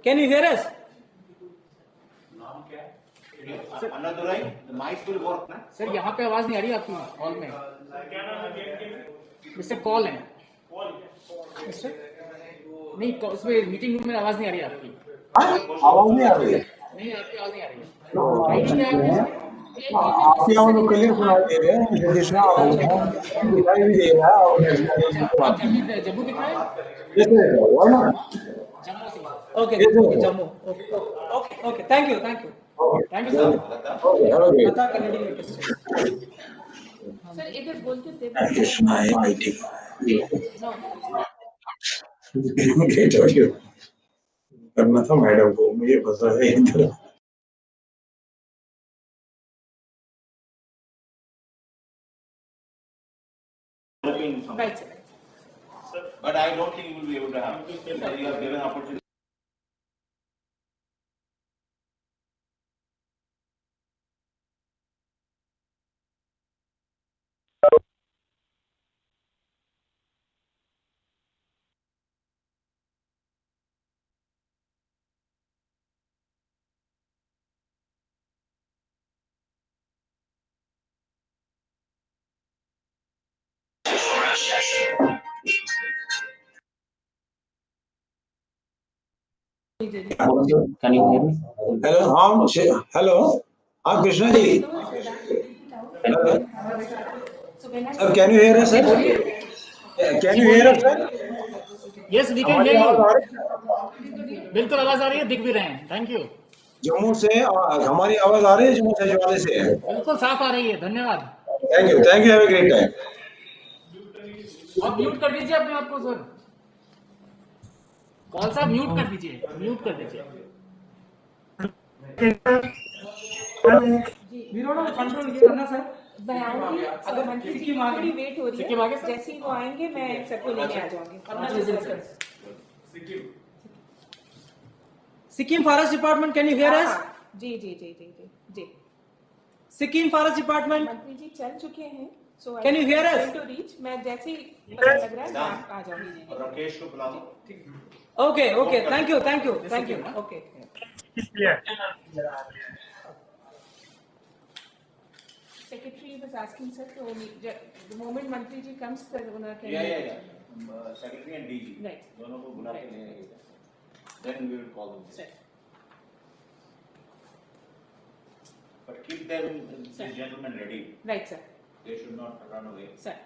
Can you hear us? Annadurai, the mics will work ना? Sir यहाँ पे आवाज नहीं आ रही आपकी हॉल में। मिस्टर कॉल है। मिस्टर नहीं, उसमें मीटिंग रूम में आवाज नहीं आ रही आपकी। आवाज नहीं आ रही है? नहीं, आपकी आवाज नहीं आ रही है। आपकी आवाज तो क्लियर सुनाई दे रही है, मुझे दिखना दिखाई भी दे रहा है और आप जम्मू दिख रहा है? जम्मू से। Okay, Jammu. Okay, thank you sir. बता कनेडी में सर इधर बोल के दे। कृष्णा आईटी ग्रेट हो गया करना था मैडम को, मुझे पता है इधर। Right, sir. But I don't think you will be able to have. You have given opportunity. Can you hear me? Hello, हाँ हेलो, हाँ Krishna ji, sir can you hear us sir? Can you hear us sir? Yes, we can hear you. बिल्कुल आवाज आ रही है, दिख भी रहे हैं। Thank you. जम्मू से हमारी आवाज आ रही है? जम्मू सचिवालय से बिल्कुल साफ आ रही है। धन्यवाद। Thank you, have a great time. आप म्यूट कर दीजिए अपने आप को सर। कॉल साहब म्यूट कर दीजिए, म्यूट कर दीजिए। कंट्रोल ये करना सर। मैं आऊंगी, अगर मंत्री जी की थोड़ी वेट हो रही है, जैसे ही वो आएंगे मैं सबको लेके आ जाऊंगी। Sikkim forest department, can you hear us? जी। सिक्किम फॉरेस्ट डिपार्टमेंट, मंत्री जी चल चुके हैं, so Can you hear us? To reach, मैं जैसे ही पता लग रहा है मैं आ जाऊंगी। और राकेश को बुला लो। Okay, thank you. Okay. Secretary was asking sir to the moment मंत्री जी comes sir can Yeah. Secretary and DG. Right. दोनों को बुला के ले। Then we will call them. Sir. But keep them, these gentlemen ready. Right sir. They should not run away. Sir.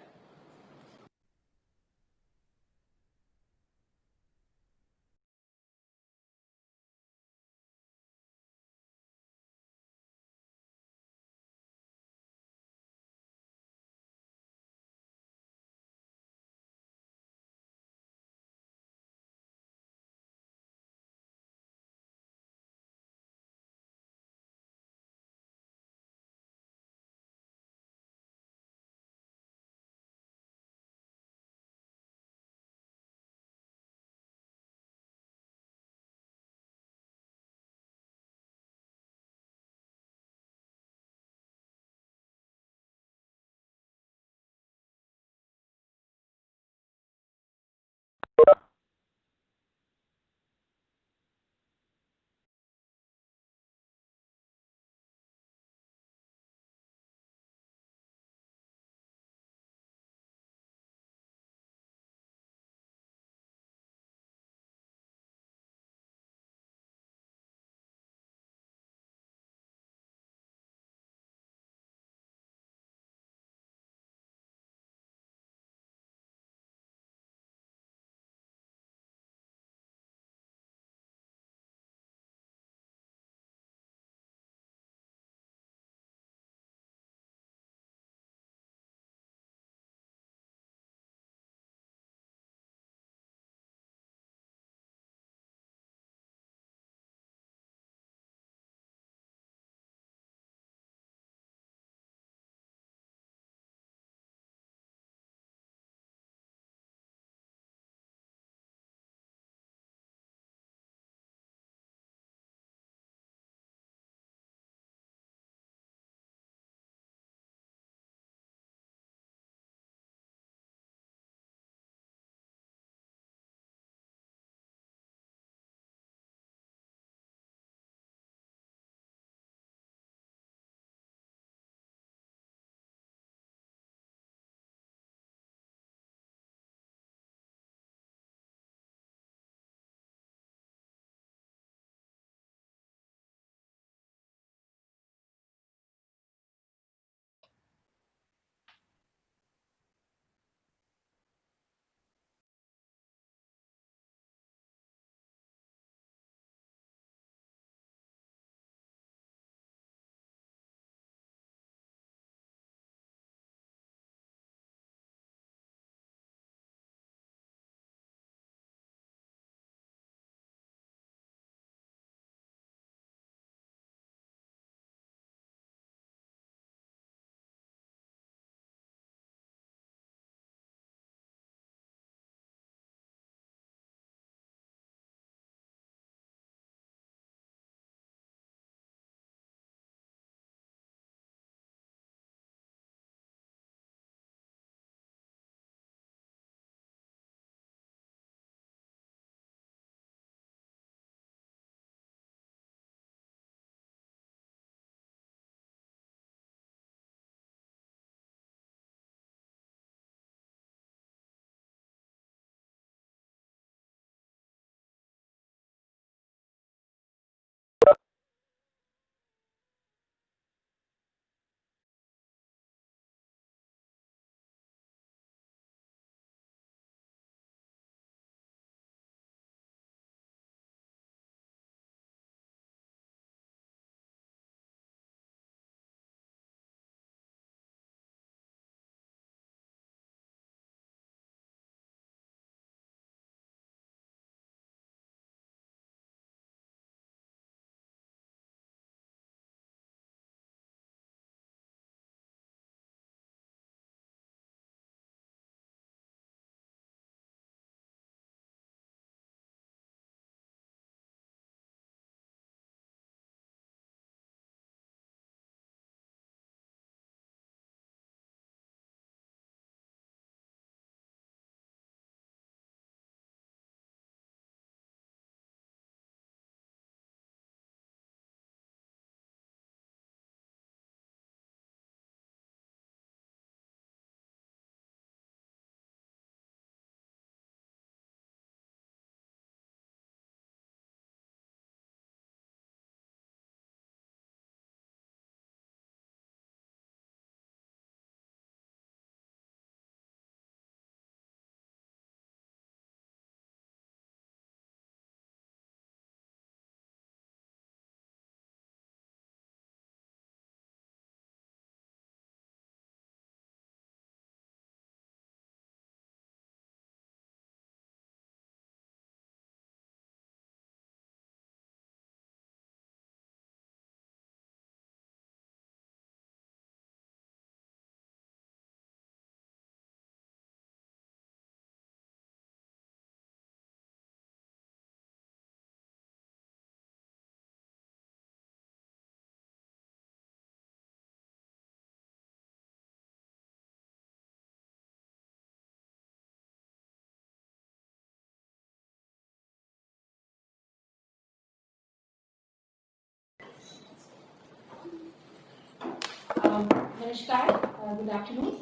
Namaskar, good afternoon.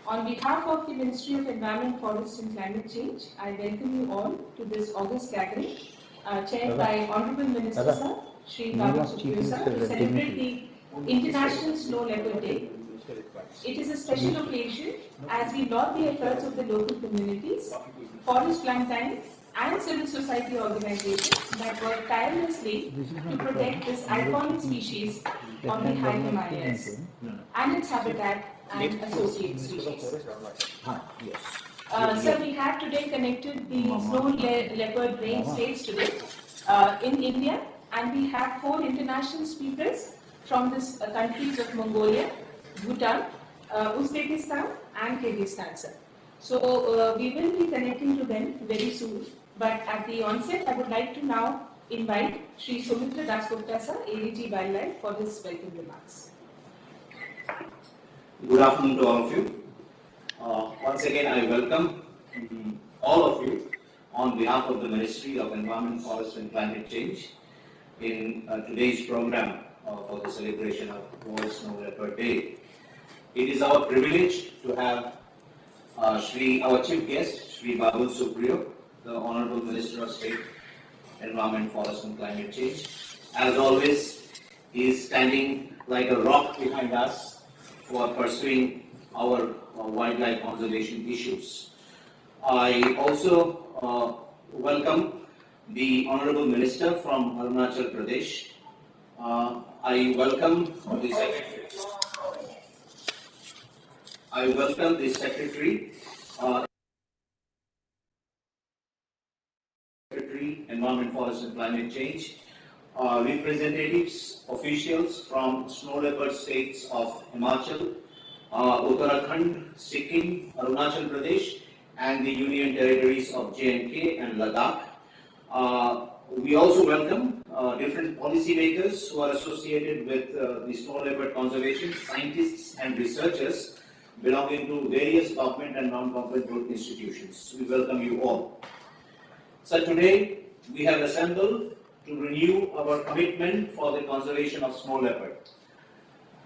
On behalf of the Ministry of Environment, Forest and Climate Change, I welcome you all to this August gathering, chaired by Honorable Minister Sir, Shri Babu Supriyo Sir, to celebrate the International Snow Leopard Day. It is a special occasion as we laud the efforts of the local communities, forest plantain and civil society organizations that work tirelessly to protect this iconic species of the high Himalayas and its habitat and associate species. Sir, we have today connected the snow leopard range states today in India, and we have 4 international speakers from the countries of Mongolia, Bhutan, Uzbekistan and Kyrgyzstan, sir. So we will be connecting to them very soon. But at the onset, I would like to now invite Shri Soumitra Dasgupta sir, ADG Wildlife, for his welcome remarks. Good afternoon to all of you. Once again, I welcome all of you on behalf of the Ministry of Environment, Forest and Climate Change in today's program for the celebration of World Snow Leopard Day. It is our privilege to have our chief guest, Shri Babu Supriyo, the Honorable Minister of State, Environment, Forest and Climate Change. As always, he is standing like a rock behind us for pursuing our wildlife conservation issues. I also welcome the Honorable Minister from Arunachal Pradesh. I welcome the Secretary, Environment, Forest and Climate Change, representatives, officials from snow leopard states of Himachal, Uttarakhand, Sikkim, Arunachal Pradesh, and the Union Territories of J&K and Ladakh. We also welcome different policymakers who are associated with the snow leopard conservation, scientists and researchers belonging to various government and non-government institutions. We welcome you all. So today we have assembled to renew our commitment for the conservation of snow leopard.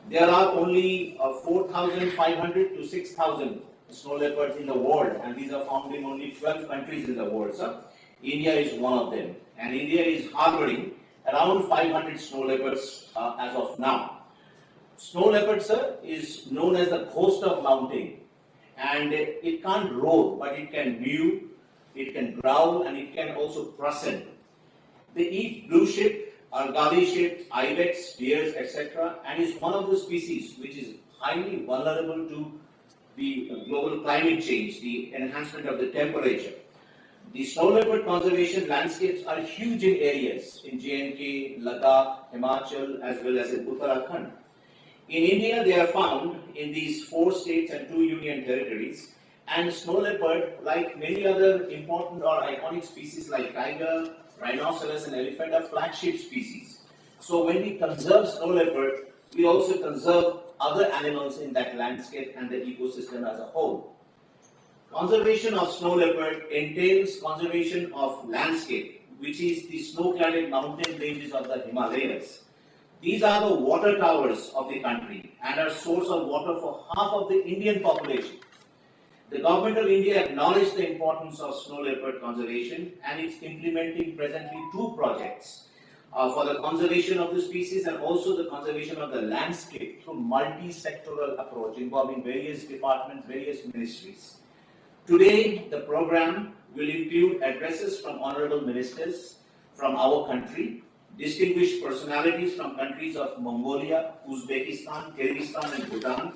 There are only 4,500 to 6,000 snow leopards in the world, and these are found in only 12 countries in the world. So India is one of them, and India is harboring around 500 snow leopards as of now. Snow leopard, sir, is known as the ghost of mountain, and it can't roar, but it can mew, it can growl, and it can also present. They eat blue sheep, argali sheep, ibex, deers, etc., and is one of the species which is highly vulnerable to the global climate change, the enhancement of the temperature. The snow leopard conservation landscapes are huge in areas in J&K, Ladakh, Himachal, as well as in Uttarakhand. In India, they are found in these 4 states and 2 union territories, and snow leopard, like many other important or iconic species like tiger, rhinoceros and elephant, are flagship species. So when we conserve snow leopard, we also conserve other animals in that landscape and the ecosystem as a whole. Conservation of snow leopard entails conservation of landscape, which is the snow-clad mountain ranges of the Himalayas. These are the water towers of the country and are source of water for half of the Indian population. The Government of India acknowledged the importance of snow leopard conservation, and it's implementing presently 2 projects for the conservation of the species and also the conservation of the landscape through multi-sectoral approach involving various departments, various ministries. Today, the program will include addresses from honorable ministers from our country, distinguished personalities from countries of Mongolia, Uzbekistan, Kyrgyzstan and Bhutan.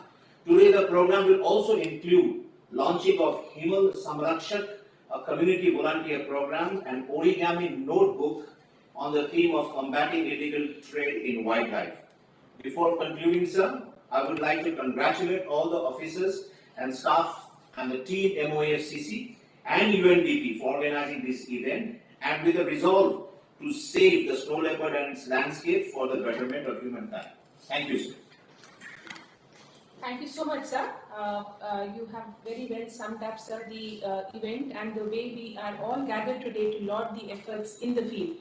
Today, the program will also include launching of Himal Samrakshak, a community volunteer program, and origami notebook on the theme of combating illegal trade in wildlife. Before concluding, sir, I would like to congratulate all the officers and staff and the team MOFCC and UNDP for organizing this event, and with a resolve to save the snow leopard and its landscape for the betterment of humankind. Thank you, sir. Thank you so much, sir. You have very well summed up, sir, the event and the way we are all gathered today to laud the efforts in the field.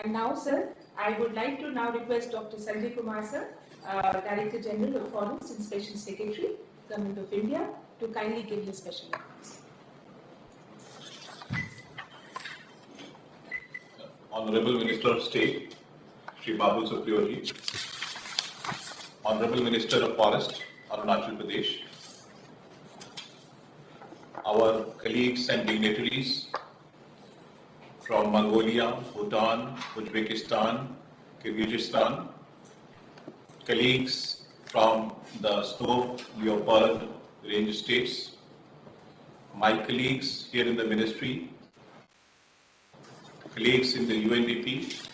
And now, sir, I would like to now request Dr. Sanjay Kumar, sir, Director General of Forests and Special Secretary, Government of India, to kindly give his special remarks. Honorable Minister of State, Shri Babu Supriyoji, Honorable Minister of Forest, Arunachal Pradesh, our colleagues and dignitaries from Mongolia, Bhutan, Uzbekistan, Kyrgyzstan, colleagues from the Snow Leopard range states, my colleagues here in the ministry, colleagues in the UNDP,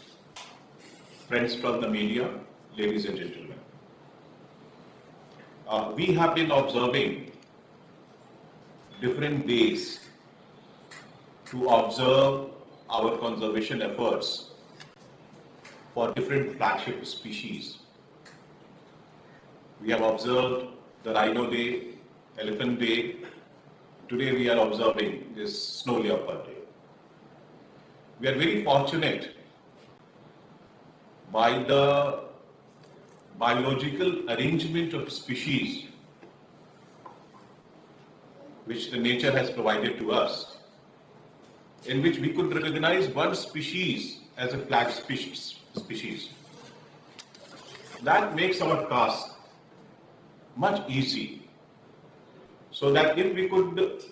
friends from the media, ladies and gentlemen. We have been observing different days to observe our conservation efforts for different flagship species. We have observed the Rhino Day, Elephant Day. Today we are observing this Snow Leopard Day. We are very fortunate by the biological arrangement of species which the nature has provided to us, in which we could recognize one species as a flag species. That makes our task much easy, so that if we could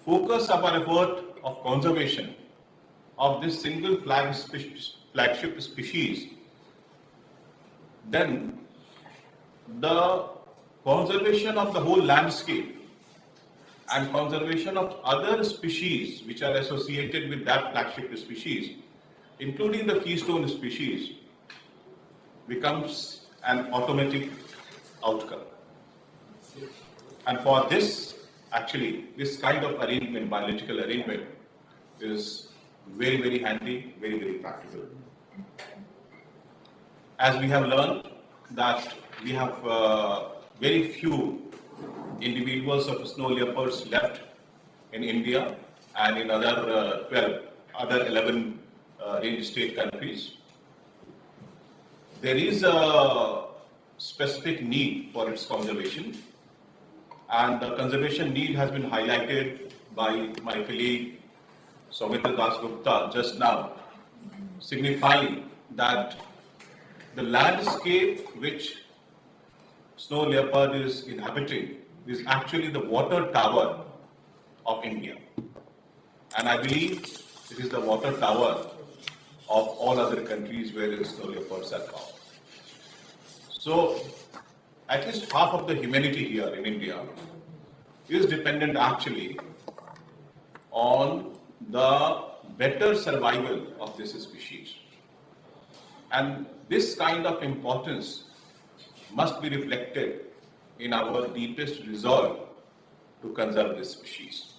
focus our effort of conservation of this single flagship species, then the conservation of the whole landscape and conservation of other species which are associated with that flagship species, including the keystone species, becomes an automatic outcome. And for this, actually, this kind of arrangement, biological arrangement, is very, very handy, very, very practical. As we have learned that we have very few individuals of snow leopards left in India and in other 11 range state countries. There is a specific need for its conservation, and the conservation need has been highlighted by my colleague Soumitra Dasgupta just now, signifying that the landscape which snow leopard is inhabiting is actually the water tower of India. And I believe it is the water tower of all other countries where the snow leopards are found. So, at least half of the humanity here in India is dependent actually on the better survival of this species. And this kind of importance must be reflected in our deepest resolve to conserve this species.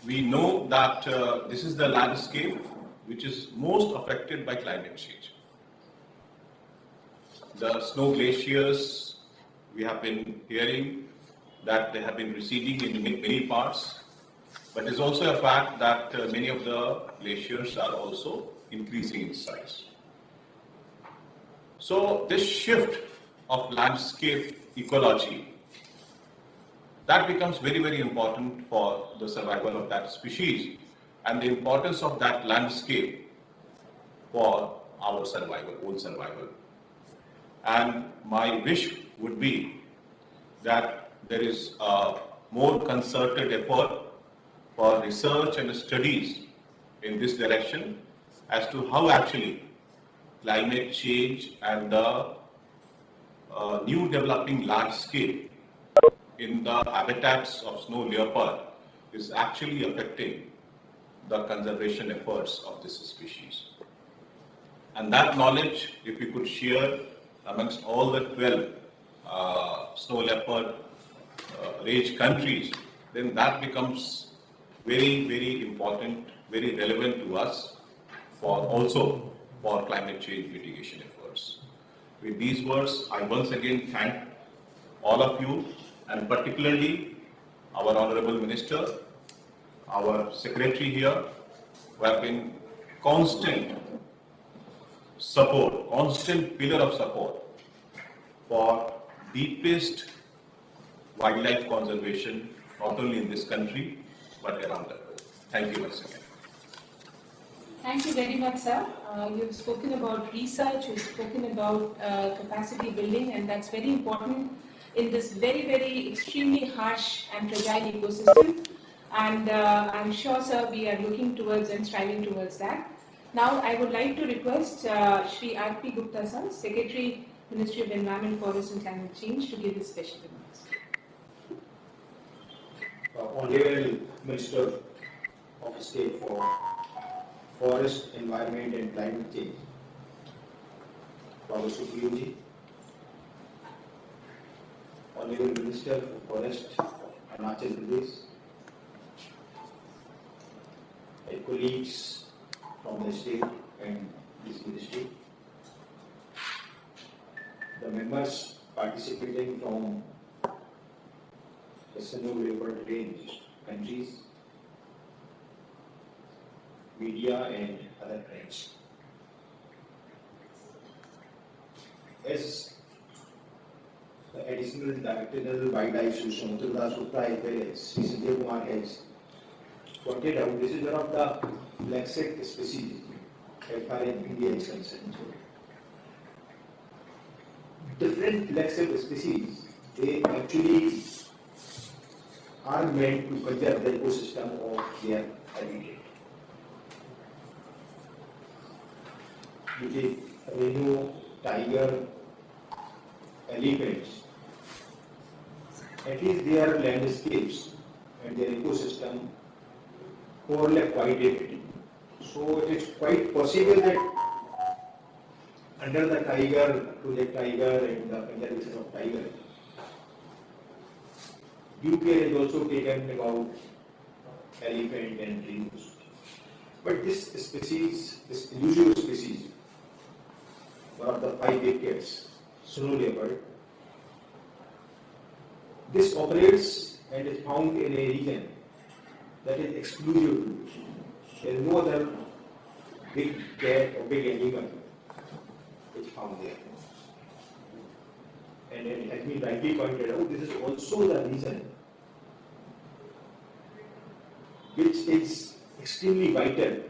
We know that this is the landscape which is most affected by climate change. The snow glaciers, we have been hearing that they have been receding in many parts, but it is also a fact that many of the glaciers are also increasing in size. So this shift of landscape ecology, that becomes very, very important for the survival of that species and the importance of that landscape for our survival, own survival. And my wish would be that there is a more concerted effort for research and studies in this direction as to how actually climate change and the new developing landscape in the habitats of snow leopard is actually affecting the conservation efforts of this species. And that knowledge, if we could share amongst all the 12 snow leopard range countries, then that becomes very, very important, very relevant to us for also for climate change mitigation efforts. With these words, I once again thank all of you, and particularly our Honorable Minister, our Secretary here, who have been constant support, constant pillar of support for deepest wildlife conservation, not only in this country, but around the world. Thank you once again. Thank you very much, sir. You've spoken about research, you've spoken about capacity building, and that's very important in this very, very extremely harsh and fragile ecosystem. And I'm sure, sir, we are looking towards and striving towards that. Now, I would like to request Shri R.P. Gupta, sir, Secretary, Ministry of Environment, Forest and Climate Change, to give his special remarks. Honorable Minister of State for Forest, Environment and Climate Change, Baba Supriyoji, Honorable Minister for Forest, Arunachal Pradesh, and colleagues from the state and this ministry, the members participating from the Leopard range countries, media and other friends. As the Additional Director General Wildlife, Shri Samudra Das Gupta, as well as Shri Sanjay Kumar has pointed out, this is one of the flagship species as far as India is concerned. Different flagship species, they actually are meant to conserve the ecosystem of their habitat. You take rhino, tiger, elephants, at least their landscapes and their ecosystem overlap quite a bit. So it is quite possible that under the Project Tiger and the conservation of tiger, due care is also taken about elephant and rhinos. But this species, this elusive species, one of the 5 big cats, snow leopard, this operates and is found in a region that is exclusive to it. There is no other big cat or big animal which is found there. And it has been rightly pointed out, this is also the reason which is extremely vital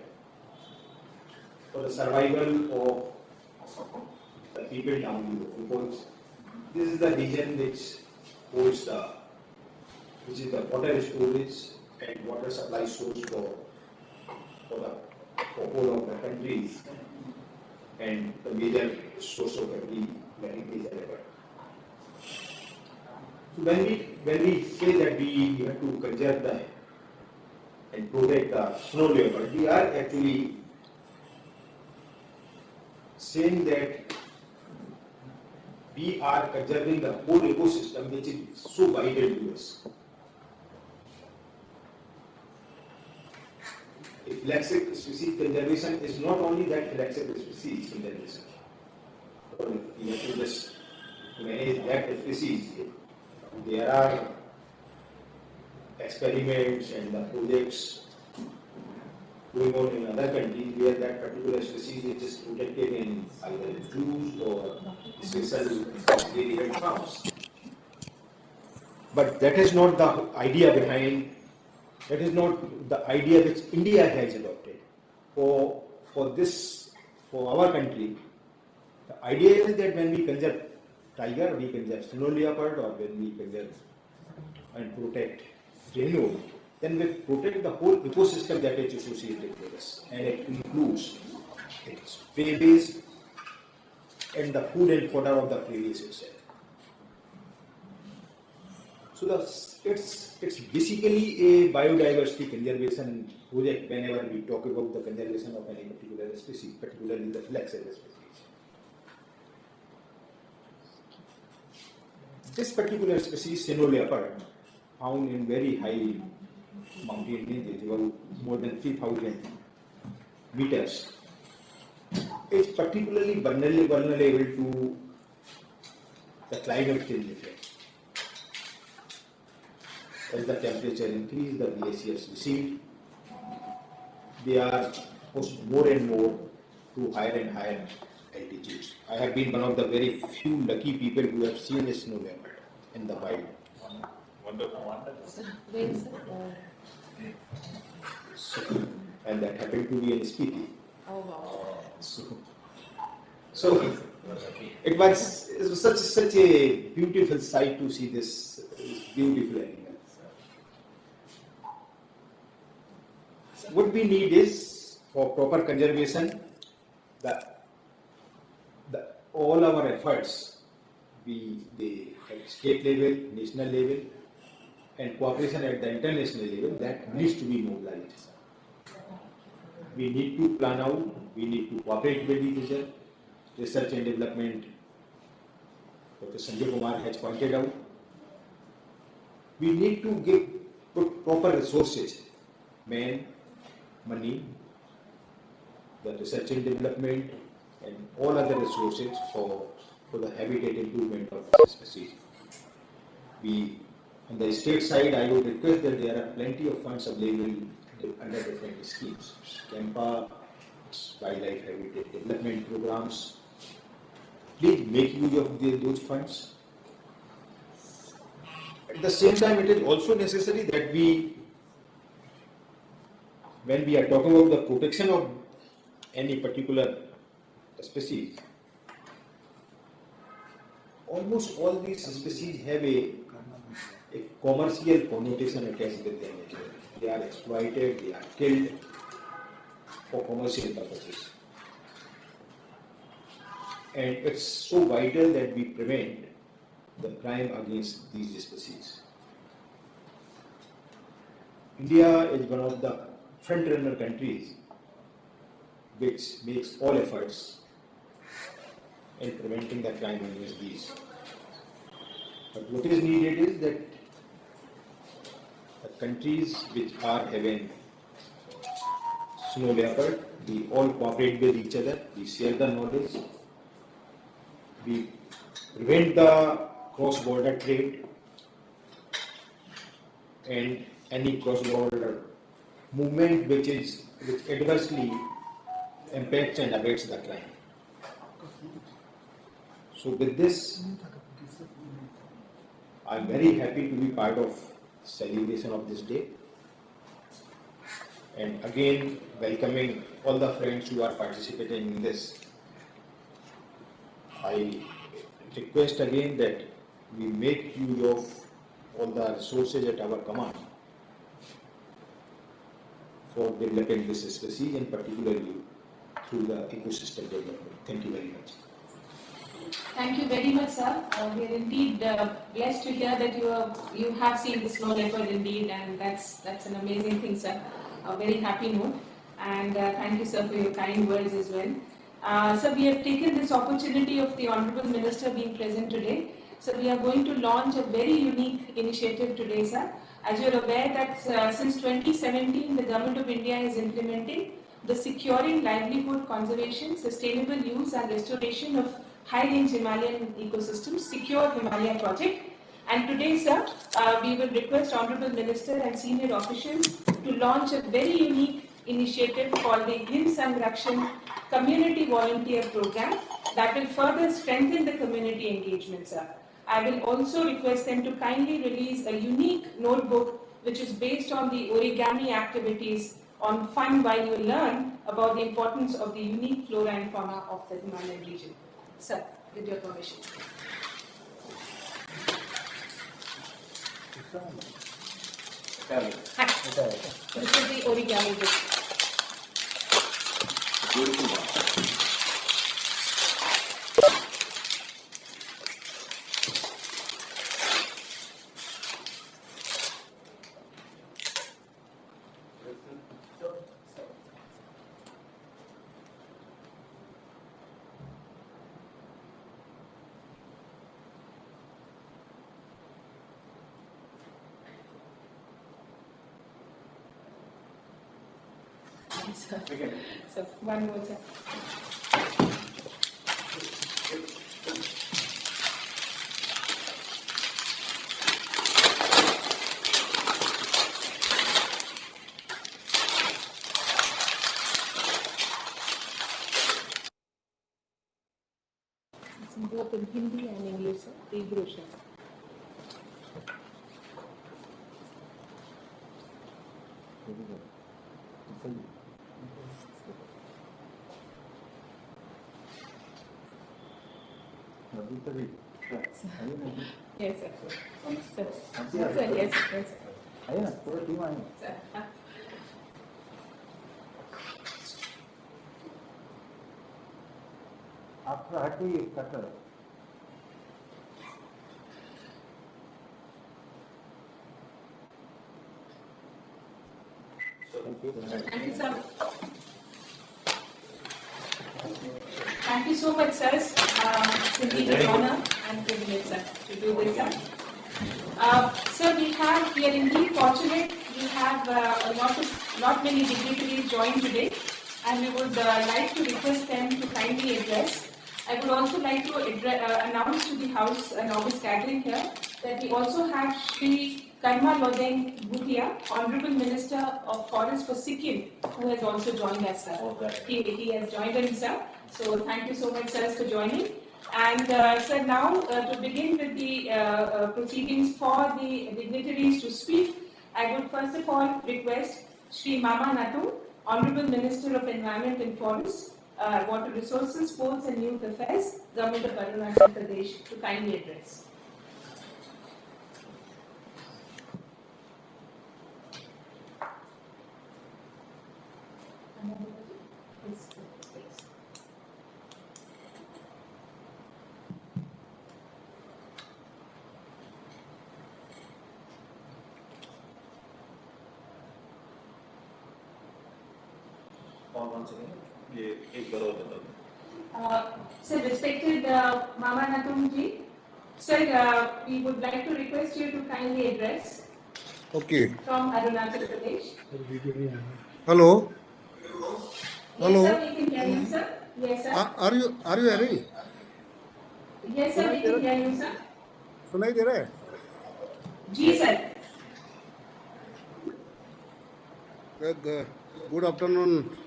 for the survival of the people down below, because this is the region which holds which is the water storage and water supply source for whole of the countries, and the major source of every is the river. So when we say that we have to conserve and protect the snow leopard, we are actually saying that we are conserving the whole ecosystem which is so vital to us. Flagship species conservation is not only that flagship species conservation. You have to just manage that species. There are experiments and the projects going on in other countries where that particular species is just protected in either zoos or special conservation farms. But that is not the idea behind. That is not the idea which India has adopted for our country. The idea is that when we conserve tiger, we conserve snow leopard, or when we conserve and protect rhino, then we protect the whole ecosystem that is associated with us, and it includes its babies and the food and fodder of the prairies itself. So it's basically a biodiversity conservation project whenever we talk about the conservation of any particular species, particularly the flagship species. This particular species, snow leopard, found in very high mountain ranges, about more than 3,000 meters, is particularly vulnerable to the climate change effect. As the temperature increases, the glaciers recede, they are pushed more and more to higher and higher altitudes. I have been one of the very few lucky people who have seen a snow leopard in the wild. Where is it? And that happened to be in Spiti. Oh wow. So it was such a beautiful sight to see this beautiful animal. What we need is for proper conservation, all our efforts, at state level, national level, and cooperation at the international level, that needs to be mobilized. We need to plan out, we need to cooperate with each other. Research and development, Dr. Sanjay Kumar has pointed out. We need to put proper resources, men, money, the research and development, and all other resources for the habitat improvement of the species. On the state side, I would request that there are plenty of funds available under different schemes. CAMPA, wildlife habitat development programs. Please make use of those funds. At the same time, it is also necessary that when we are talking about the protection of any particular species, almost all these species have a commercial connotation attached with them. They are exploited, they are killed for commercial purposes. And it's so vital that we prevent the crime against these species. India is one of the front-runner countries which makes all efforts in preventing the crime against these. But what is needed is that the countries which are having snow leopard, we all cooperate with each other, we share the knowledge, we prevent the cross-border trade and any cross-border movement which adversely impacts and abates the crime. So with this, I am very happy to be part of celebration of this day, and again welcoming all the friends who are participating in this. I request again that we make use of all the resources at our command for developing this species, and particularly through the ecosystem development. Thank you very much. Thank you very much, sir. We are indeed blessed to hear that you have seen the snow leopard indeed, and that's an amazing thing, sir. A very happy note, and thank you, sir, for your kind words as well. So we have taken this opportunity of the Honourable Minister being present today. So we are going to launch a very unique initiative today, sir. As you are aware that since 2017, the Government of India is implementing the Securing Livelihood Conservation, Sustainable Use and Restoration of High-Range Himalayan Ecosystems, Secure Himalaya Project. And today, sir, we will request Honourable Minister and senior officials to launch a very unique initiative called the Him Sangrakshan Community Volunteer Program that will further strengthen the community engagement, sir. I will also request them to kindly release a unique notebook which is based on the origami activities on Fun While You Learn about the importance of the unique flora and fauna of the Himalayan region. Sir, with your permission. Hi. This is the origami book. Beautiful one. So one more, sir. both in Hindi and English, sir, the brochure. Yes, sir. Sir, sir, yes, yes, sir. Thank you, sir. Thank you so much, sir. It's indeed an honor and privilege, sir, to do this, sir. Sir, we are indeed fortunate. We have not many dignitaries joined today, and we would like to request them to kindly address. I would also like to announce to the House an August gathering here that we also have Shri Karma Lodeng Bhutia, Honorable Minister of Forest for Sikkim, who has also joined us, sir. He has joined us, sir. So thank you so much, sir, for joining. And sir, now to begin with the proceedings for the dignitaries to speak, I would first of all request Shri Mama Natu, Honorable Minister of Environment and Forests, Water Resources, Sports and Youth Affairs, Government of Arunachal Pradesh, to kindly address. Sir, respected Mama Natum ji, sir, we would like to request you to kindly address. Okay. From Arunachal Pradesh. Hello. Yes, Hello. sir, we can hear you, sir. Yes, sir. Are you hearing? Yes, sir, we can hear you, sir. सुनाई दे रहा है? जी sir. Good afternoon,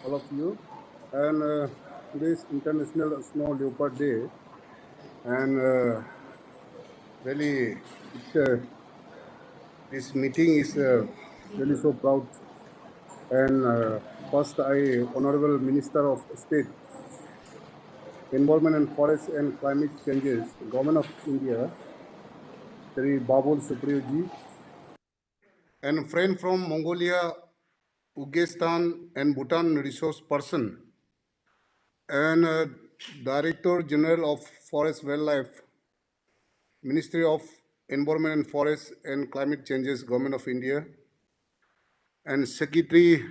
all of you. And today is International Snow Leopard Day, and really, this meeting is really so proud. And first, Honorable Minister of State, Environment and Forest and Climate Changes, Government of India, Sri Babul Supriyo ji, and friend from Mongolia, Uzbekistan, and Bhutan resource person, and Director General of Forest Wildlife, Ministry of Environment and Forest and Climate Changes, Government of India, and Secretary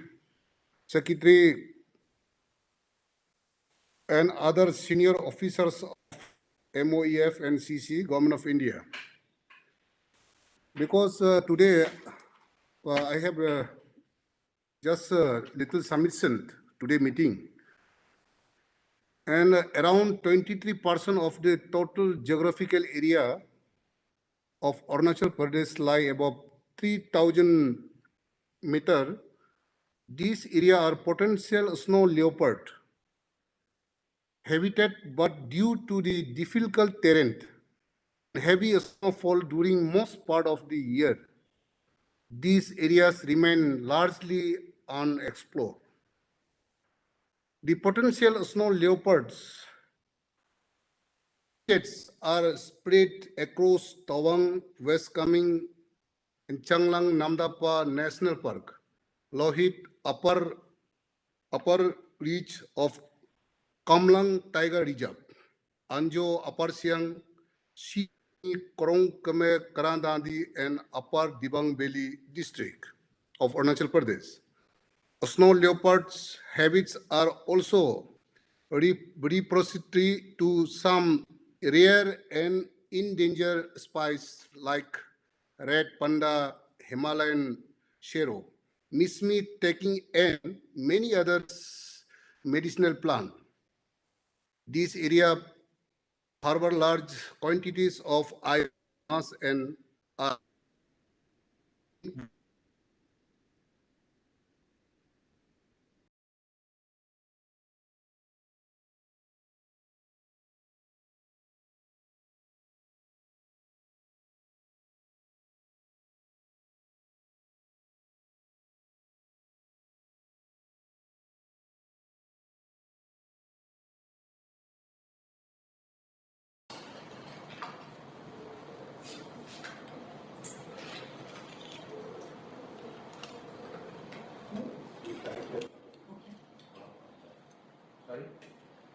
and other senior officers of MOEF and CC, Government of India. Because today I have just a little submission today meeting, and around 23% of the total geographical area of Arunachal Pradesh lie above 3,000 meter. These areas are potential snow leopard habitat, but due to the difficult terrain, heavy snowfall during most part of the year, these areas remain largely unexplored. The potential snow leopards are spread across Tawang, West Kaming, and Changlang Namdapa National Park, Lohit upper reach of Kamlang Tiger Reserve, Anjo Upper Siang, Shi Korong Kame Karandandi, and Upper Dibang Valley district of Arunachal Pradesh. Snow leopards' habits are also repository to some rare and endangered species like red panda, Himalayan sparrow, mincemeat taking, and many other medicinal plants. This area harbor large quantities of iron, mass, and are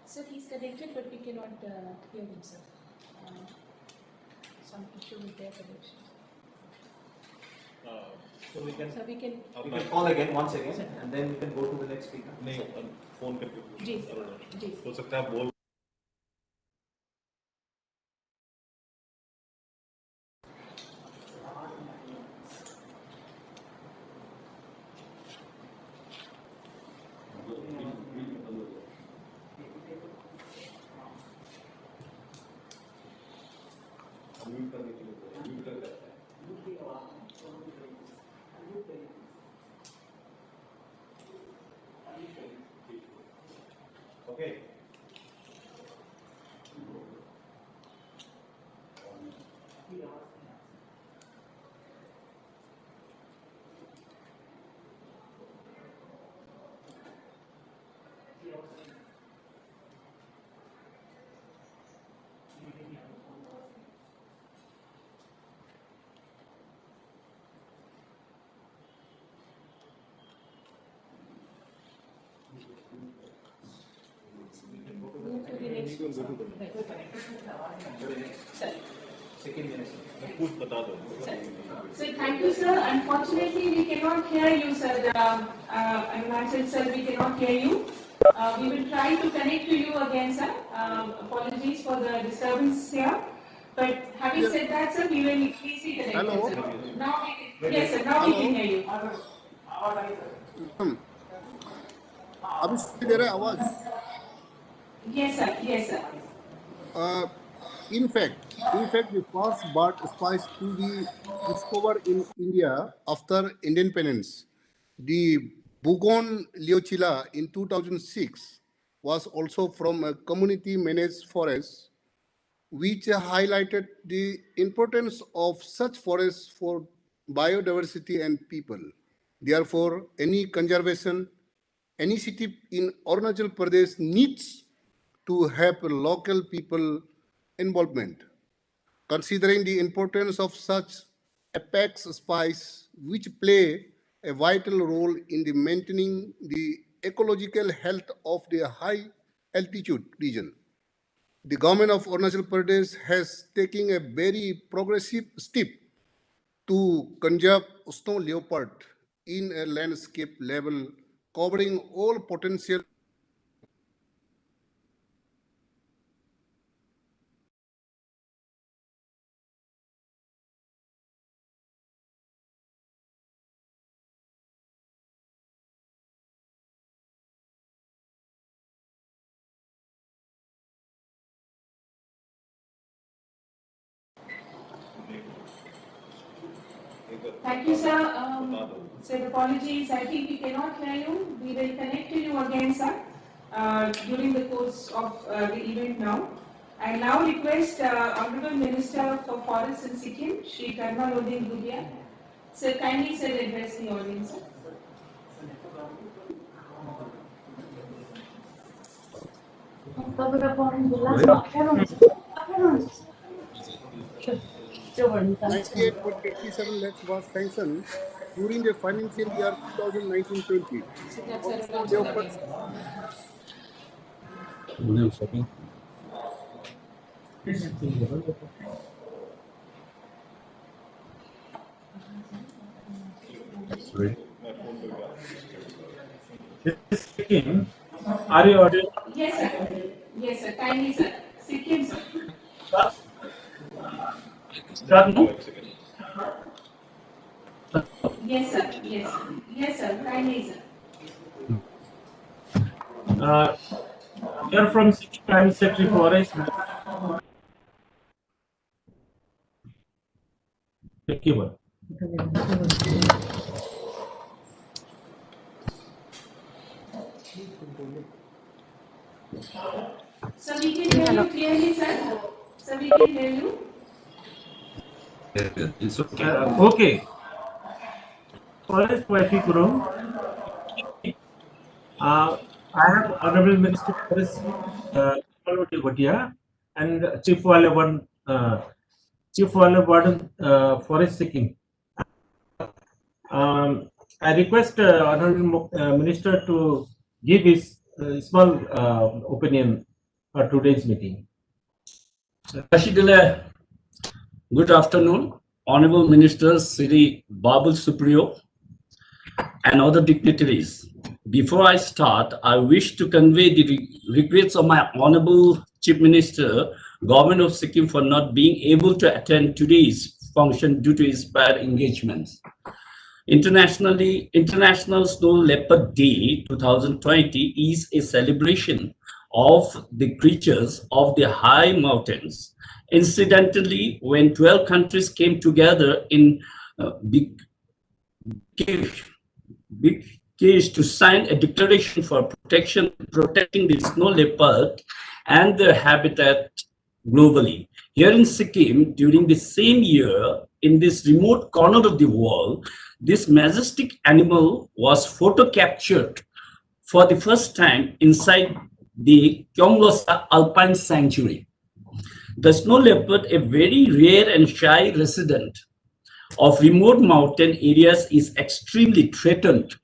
Sir, he's connected, but we cannot hear him, sir. Some issue with their connection. So we can call again once again, and then we can go to the next speaker. नहीं phone करके जी जी हो सकता है बोल Okay. Move to the next one, sir. Sir. Second minister. कुछ बता दो So thank you, sir. Unfortunately, we cannot hear you, sir. Arunachal, sir, we cannot hear you. We will try to connect to you again, sir. Apologies for the disturbance here. But having said that, sir, we will please be connected, Hello. sir. Now we can, yes, sir. Now we can hear you. अभी सुनाई दे रहा है आवाज? Yes, sir. Yes, sir. In fact, the first bird spice to be discovered in India after independence, the Bugon Leochila in 2006 was also from a community-managed forest, which highlighted the importance of such forests for biodiversity and people. Therefore, any conservation initiative in Arunachal Pradesh needs to have local people involvement. Considering the importance of such apex spice, which play a vital role in the maintaining the ecological health of the high altitude region, the government of Arunachal Pradesh has taken a very progressive step to conserve snow leopard in a landscape level covering all potential. Thank you, sir. Sir, apologies. I think we cannot hear you. We will connect to you again, sir, during the course of the event now. I now request Honorable Minister for Forests in Sikkim, Shri Karmalodin Gudia. Sir, kindly sir address the audience. Sir. $98.87 lakhs was sanctioned during the financial year 2019-20. So that's Arunachal again. Sikkim, are you audible? Yes, sir. Yes, sir. Kindly, sir. Sikkim, sir. Yes, sir. Yes. Yes, sir. Kindly, sir. You are from Sikkim, I am Secretary Forest. Keyboard. So we can hear you clearly, sir. So we can hear you. It's okay. Okay. Forest Kurum. I have Honorable Minister Forest Bhatia and Chief Warden Forest Sikkim. I request Honorable Minister to give his small opinion for today's meeting. Rashidullah, good afternoon. Honorable Ministers Sri Babul Supriyo and other dignitaries. Before I start, I wish to convey the regrets of my Honorable Chief Minister, Government of Sikkim, for not being able to attend today's function due to his prior engagements. International Snow Leopard Day 2020 is a celebration of the creatures of the high mountains. Incidentally, when 12 countries came together in Big case to sign a declaration for protecting the snow leopard and their habitat globally. Here in Sikkim, during the same year, in this remote corner of the world, this majestic animal was photo captured for the first time inside the Kyonglosa Alpine Sanctuary. The snow leopard, a very rare and shy resident of remote mountain areas, is extremely threatened.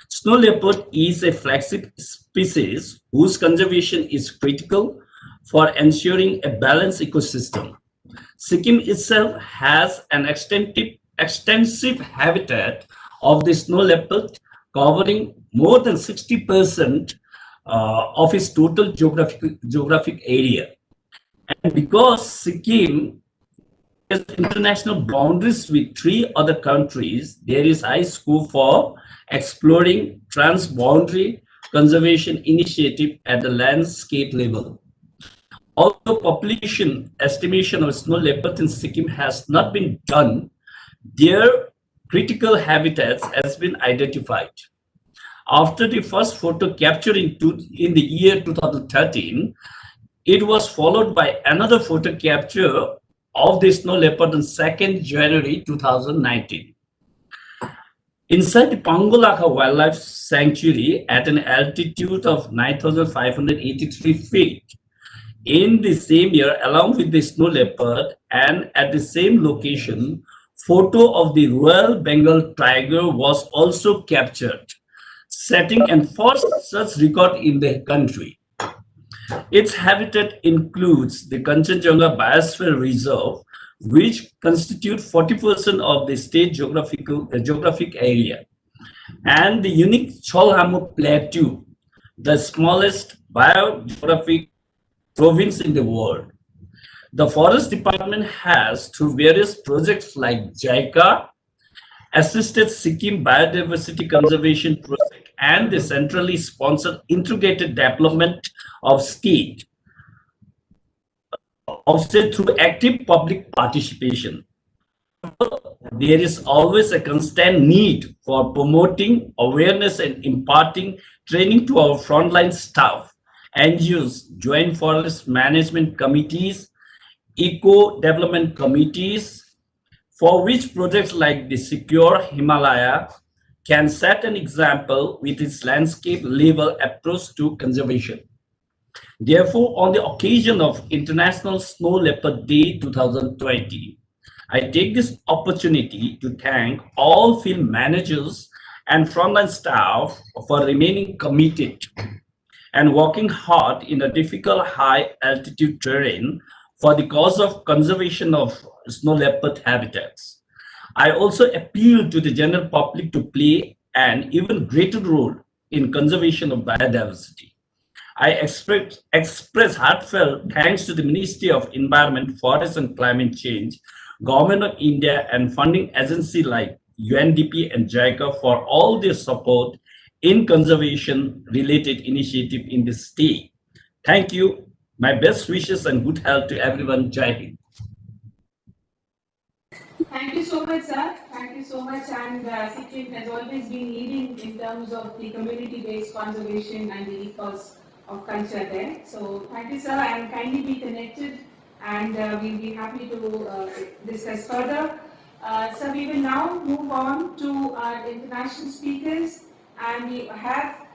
Snow leopard is a flagship species whose conservation is critical for ensuring a balanced ecosystem. Sikkim itself has an extensive habitat of the snow leopard, covering more than 60% of its total geographic area. And because Sikkim has international boundaries with 3 other countries, there is high scope for exploring trans-boundary conservation initiative at the landscape level. Although population estimation of snow leopards in Sikkim has not been done, their critical habitats has been identified. After the first photo captured in the year 2013, it was followed by another photo capture of the snow leopard on 2nd January 2019. Inside the Pangolaka Wildlife Sanctuary at an altitude of 9,583 feet, in the same year, along with the snow leopard, and at the same location, photo of the Royal Bengal tiger was also captured, setting a first such record in the country. Its habitat includes the Kanchenjunga Biosphere Reserve, which constitute 40% of the state geographic area, and the unique Cholhamu Plateau, the smallest biogeographic province in the world. The Forest Department has, through various projects like JICA, assisted Sikkim Biodiversity Conservation Project, and the centrally sponsored integrated development of state offset through active public participation. There is always a constant need for promoting awareness and imparting training to our frontline staff, NGOs, joint forest management committees, eco-development committees, for which projects like the Secure Himalaya can set an example with its landscape level approach to conservation. Therefore, on the occasion of International Snow Leopard Day 2020, I take this opportunity to thank all field managers and frontline staff for remaining committed and working hard in a difficult high altitude terrain for the cause of conservation of snow leopard habitats. I also appeal to the general public to play an even greater role in conservation of biodiversity. I express heartfelt thanks to the Ministry of Environment, Forest and Climate Change, Government of India and funding agencies like UNDP and JICA for all their support in conservation related initiative in the state. Thank you. My best wishes and good health to everyone. Jai Hind. Thank you so much, sir. Thank you so much. And Sikkim has always been leading in terms of the community-based conservation and the ethos of culture there. So thank you, sir, and kindly be connected, and we'll be happy to discuss further. So we will now move on to our international speakers, and we have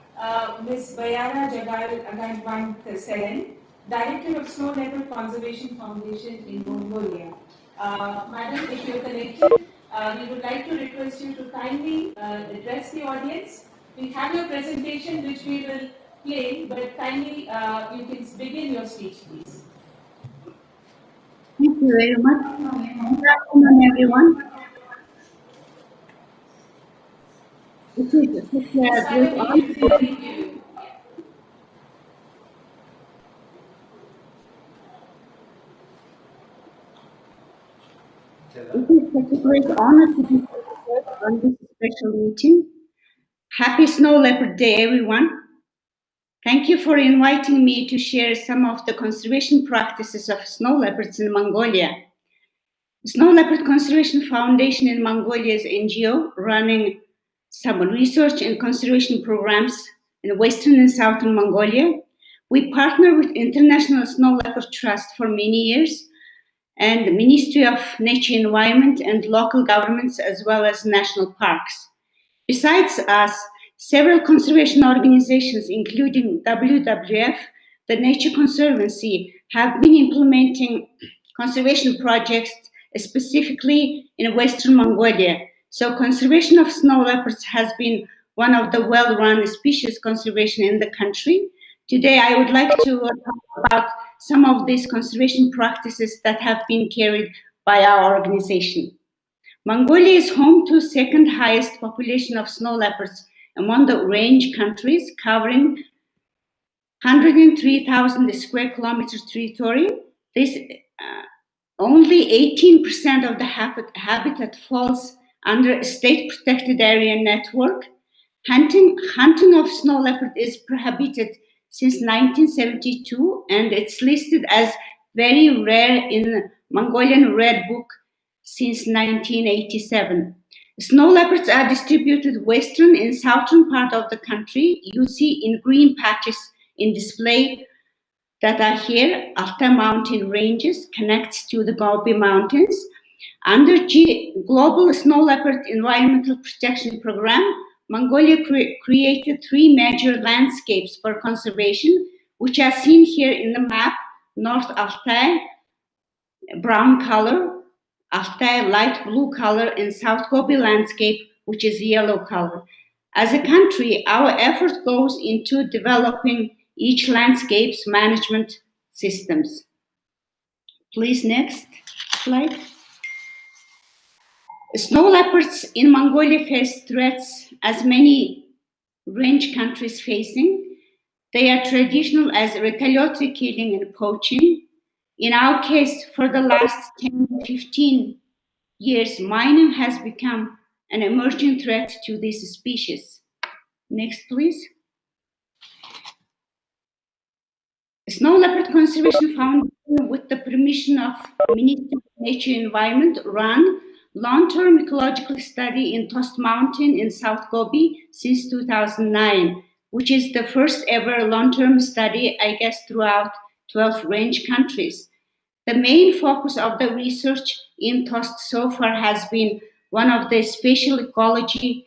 Ms. Bayara Jagal Agantwant Seren, Director of Snow Leopard Conservation Foundation in Mongolia. Madam, if you're connected, we would like to request you to kindly address the audience. We have your presentation, which we will play, but kindly you can begin your speech, please. Thank you very much. Good afternoon, everyone. It is such Miss a great Pallavi, honor. we are hearing you. It is such a great honor to be here on this special meeting. Happy Snow Leopard Day, everyone. Thank you for inviting me to share some of the conservation practices of snow leopards in Mongolia. Snow Leopard Conservation Foundation in Mongolia is an NGO running some research and conservation programs in western and southern Mongolia. We partner with International Snow Leopard Trust for many years and the Ministry of Nature Environment and local governments as well as national parks. Besides us, several conservation organizations, including WWF, the Nature Conservancy, have been implementing conservation projects specifically in Western Mongolia. So conservation of snow leopards has been one of the well-run species conservation in the country. Today, I would like to talk about some of these conservation practices that have been carried by our organization. Mongolia is home to second highest population of snow leopards among the range countries, covering 103,000 square kilometers territory. This only 18% of the habitat falls under a state protected area network. Hunting of snow leopard is prohibited since 1972, and it's listed as very rare in Mongolian Red Book since 1987. Snow leopards are distributed western and southern part of the country. You see in green patches in display that are here. Altai mountain ranges connects to the Gobi Mountains. Under Global Snow Leopard Environmental Protection Program, Mongolia created three major landscapes for conservation, which are seen here in the map: North Altai, brown color, Altai, light blue color, and South Gobi landscape, which is yellow color. As a country, our effort goes into developing each landscape's management systems. Please, next slide. Snow leopards in Mongolia face threats as many range countries facing. They are traditional as retaliatory killing and poaching. In our case, for the last 10, 15 years, mining has become an emerging threat to this species. Next, please. Snow Leopard Conservation Foundation, with the permission of Ministry of Nature Environment, run long-term ecological study in Tost Mountain in South Gobi since 2009, which is the first ever long-term study, I guess, throughout 12 range countries. The main focus of the research in Tost so far has been on the spatial ecology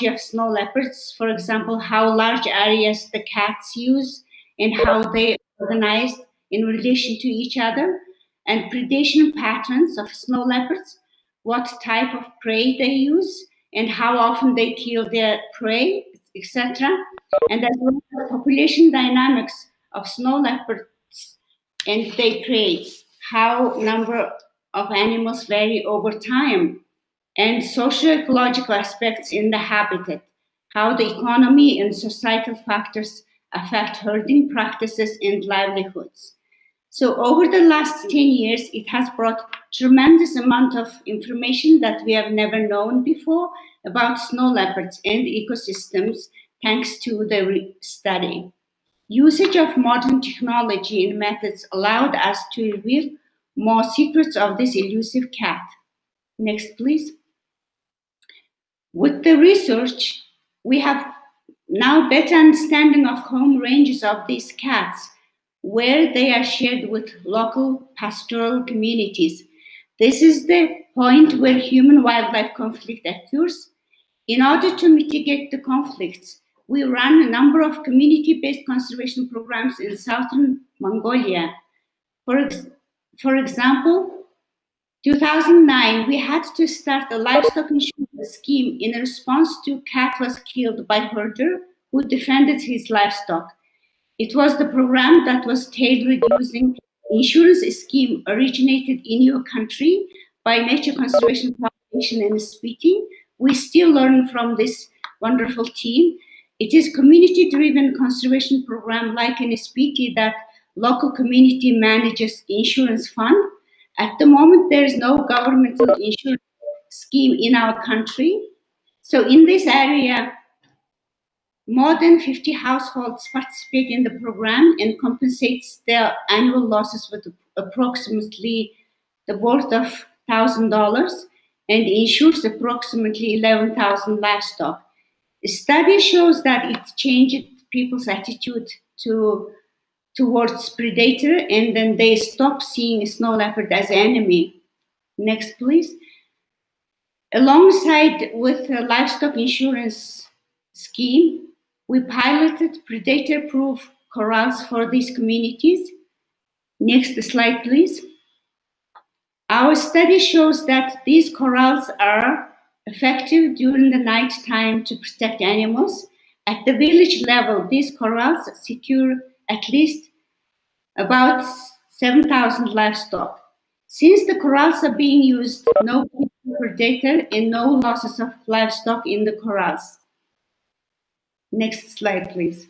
of snow leopards. For example, how large areas the cats use and how they organize in relation to each other, and predation patterns of snow leopards, what type of prey they use, and how often they kill their prey, etc. And as well as population dynamics of snow leopards and their prey, how number of animals vary over time, and socio-ecological aspects in the habitat, how the economy and societal factors affect herding practices and livelihoods. So over the last 10 years, it has brought tremendous amount of information that we have never known before about snow leopards and ecosystems, thanks to the study. Usage of modern technology and methods allowed us to reveal more secrets of this elusive cat. Next, please. With the research, we have now better understanding of home ranges of these cats, where they are shared with local pastoral communities. This is the point where human-wildlife conflict occurs. In order to mitigate the conflicts, we run a number of community-based conservation programs in southern Mongolia. For example, 2009, we had to start a livestock insurance scheme in response to cat was killed by herder who defended his livestock. It was the program that was tailored using insurance scheme originated in your country by Nature Conservation Foundation and SPT. We still learn from this wonderful team. It is community-driven conservation program like in SPT that local community manages insurance fund. At the moment, there is no governmental insurance scheme in our country. So in this area, more than 50 households participate in the program and compensates their annual losses with approximately the worth of $1,000 and insures approximately 11,000 livestock. The study shows that it changed people's attitude towards predator, and then they stop seeing snow leopard as enemy. Next, please. Alongside with the livestock insurance scheme, we piloted predator-proof corrals for these communities. Next slide, please. Our study shows that these corrals are effective during the night time to protect animals. At the village level, these corrals secure at least about 7,000 livestock. Since the corrals are being used, no predator and no losses of livestock in the corrals. Next slide, please.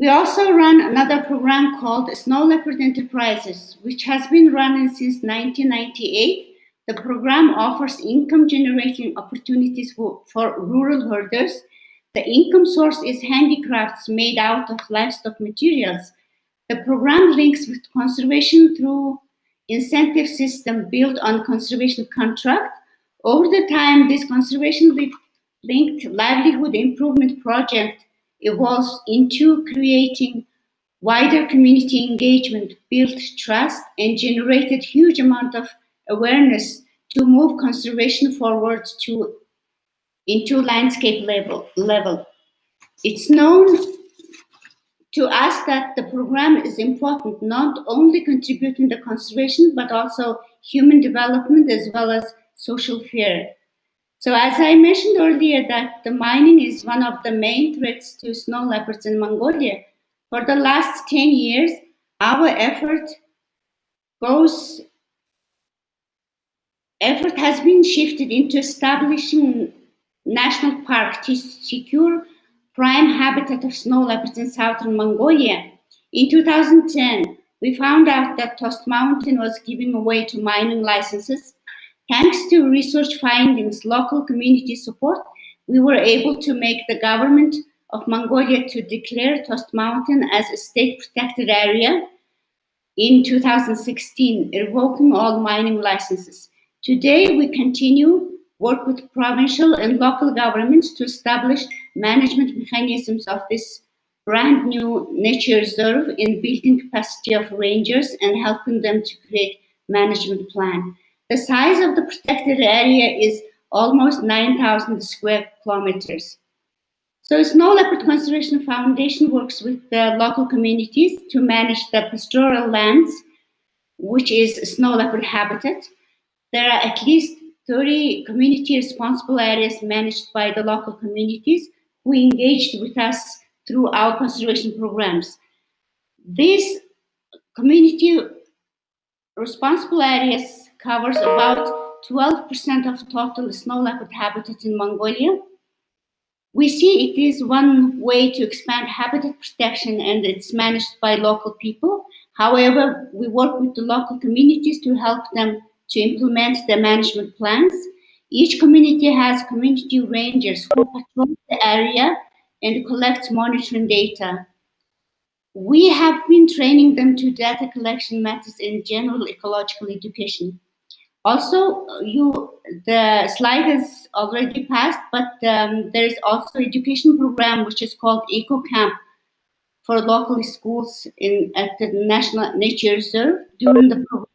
We also run another program called Snow Leopard Enterprises, which has been running since 1998. The program offers income-generating opportunities for rural herders. The income source is handicrafts made out of livestock materials. The program links with conservation through incentive system built on conservation contract. Over the time, this conservation-linked livelihood improvement project evolves into creating wider community engagement, built trust, and generated huge amount of awareness to move conservation forward into landscape level. It's known to us that the program is important, not only contributing to conservation, but also human development as well as social fair. So as I mentioned earlier that the mining is one of the main threats to snow leopards in Mongolia. For the last 10 years, our effort has been shifted into establishing national park to secure prime habitat of snow leopards in southern Mongolia. In 2010, we found out that Tost Mountain was giving away to mining licenses. Thanks to research findings, local community support, we were able to make the government of Mongolia to declare Tost Mountain as a state protected area in 2016, revoking all mining licenses. Today, we continue work with provincial and local governments to establish management mechanisms of this brand new nature reserve in building capacity of rangers and helping them to create management plan. The size of the protected area is almost 9,000 square kilometers. So Snow Leopard Conservation Foundation works with the local communities to manage the pastoral lands, which is snow leopard habitat. There are at least 30 community responsible areas managed by the local communities who engaged with us through our conservation programs. These community responsible areas covers about 12% of total snow leopard habitat in Mongolia. We see it is one way to expand habitat protection and it's managed by local people. However, we work with the local communities to help them to implement the management plans. Each community has community rangers who patrol the area and collect monitoring data. We have been training them to data collection methods and general ecological education. Also, the slide has already passed, but there is also education program which is called Eco Camp for local schools at the National Nature Reserve. During the program,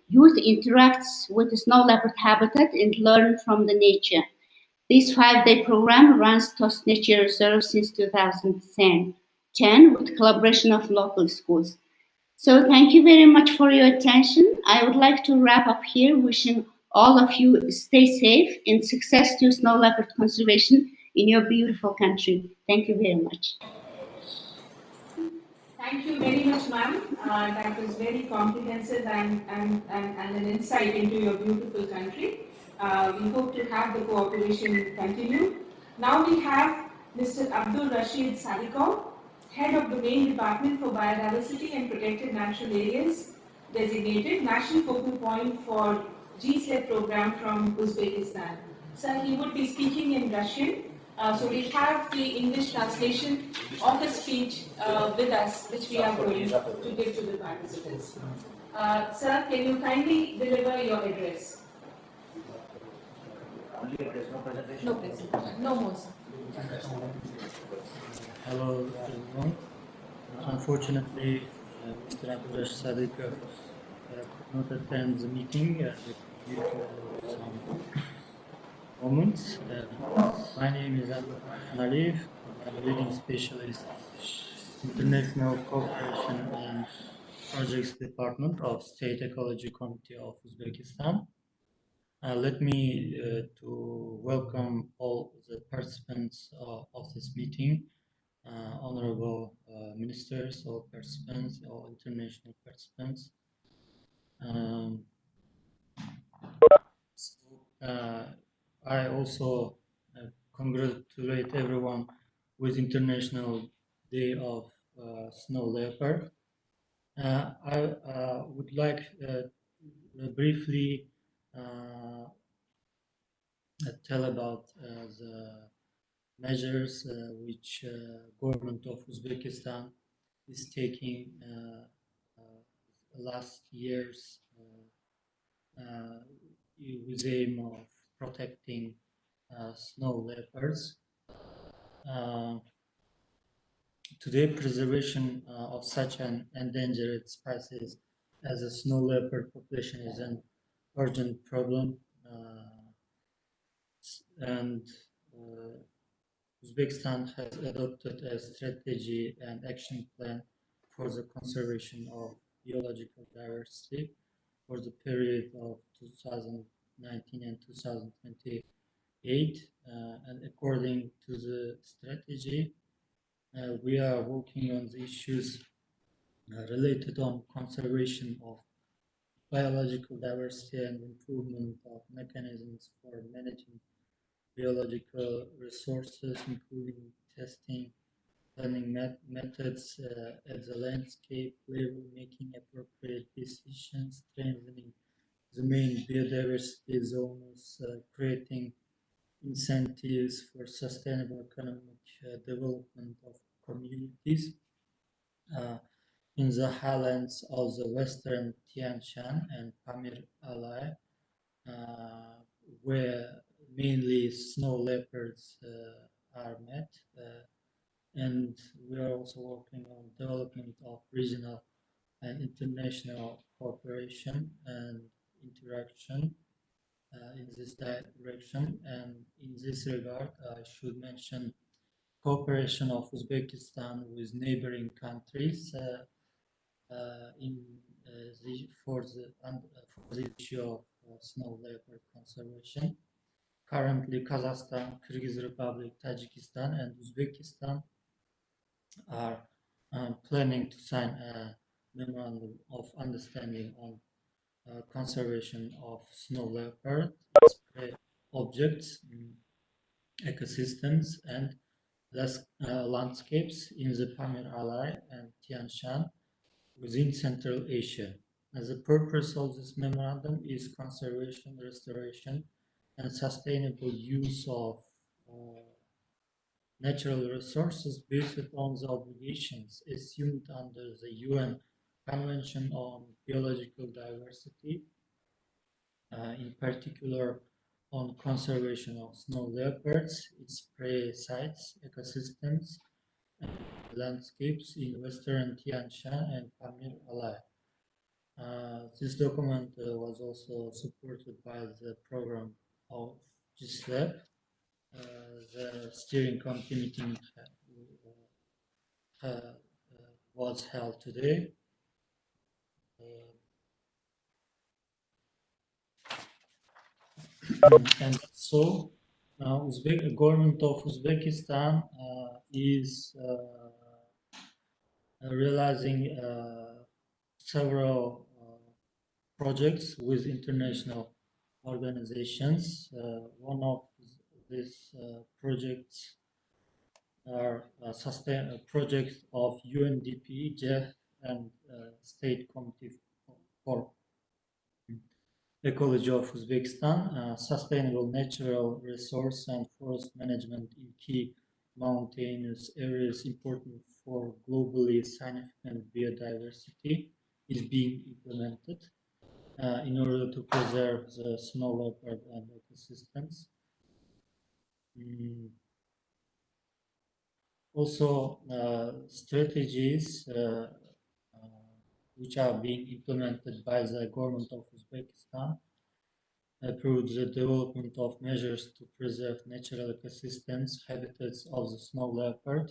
youth interacts with the snow leopard habitat and learn from the nature. This 5-day program runs Tost Nature Reserve since 2010 with collaboration of local schools. So thank you very much for your attention. I would like to wrap up here, wishing all of you stay safe and success to snow leopard conservation in your beautiful country. Thank you very much. Thank you very much, ma'am. That was very comprehensive and an insight into your beautiful country. We hope to have the cooperation continue. Now we have Mr. Abdul Rashid Sadikov, Head of Domain Department for Biodiversity and Protected Natural Areas, designated National Focal Point for GSLEP program from Uzbekistan. Sir, he would be speaking in Russian. So we have the English translation of his speech with us, which we are going to give to the participants. Sir, can you kindly deliver your address? No presentation. No more, sir. Hello, everyone. Unfortunately, Mr. Abdulash Sadikov could not attend the meeting due to some moments. My name is Abdul Aliyev. I'm a leading specialist International Cooperation and Projects Department of State Ecology Committee of Uzbekistan. Let me to welcome all the participants of this meeting, honorable ministers or participants or international participants. I also congratulate everyone with International Day of Snow Leopard. I would like briefly tell about the measures which government of Uzbekistan is taking last years with the aim of protecting snow leopards. Today, preservation of such an endangered species as a snow leopard population is an urgent problem, and Uzbekistan has adopted a strategy and action plan for the conservation of biological diversity for the period of 2019 and 2028. And according to the strategy, we are working on the issues related on conservation of biological diversity and improvement of mechanisms for managing biological resources, including testing, planning methods at the landscape level, making appropriate decisions, strengthening the main biodiversity zones, creating incentives for sustainable economic development of communities in the highlands of the western Tian Shan and Pamir Alai, where mainly snow leopards are met. And we are also working on development of regional and international cooperation and interaction in this direction. And in this regard, I should mention cooperation of Uzbekistan with neighboring countries for the issue of snow leopard conservation. Currently, Kazakhstan, Kyrgyz Republic, Tajikistan, and Uzbekistan are planning to sign a memorandum of understanding on conservation of snow leopard, objects, ecosystems, and landscapes in the Pamir Alai and Tian Shan within Central Asia. And the purpose of this memorandum is conservation, restoration, and sustainable use of natural resources based on the obligations assumed under the UN Convention on Biological Diversity, in particular on conservation of snow leopards, its prey sites, ecosystems, and landscapes in western Tian Shan and Pamir Alai. This document was also supported by the program of GSLEP. The steering committee meeting was held today, And so, government of Uzbekistan is realizing several projects with international organizations. One of these projects are projects of UNDP, JEF, and State Committee for Ecology of Uzbekistan, sustainable natural resource and forest management in key mountainous areas important for globally significant biodiversity is being implemented in order to preserve the snow leopard and ecosystems. Also, strategies which are being implemented by the government of Uzbekistan approved the development of measures to preserve natural ecosystems, habitats of the snow leopard.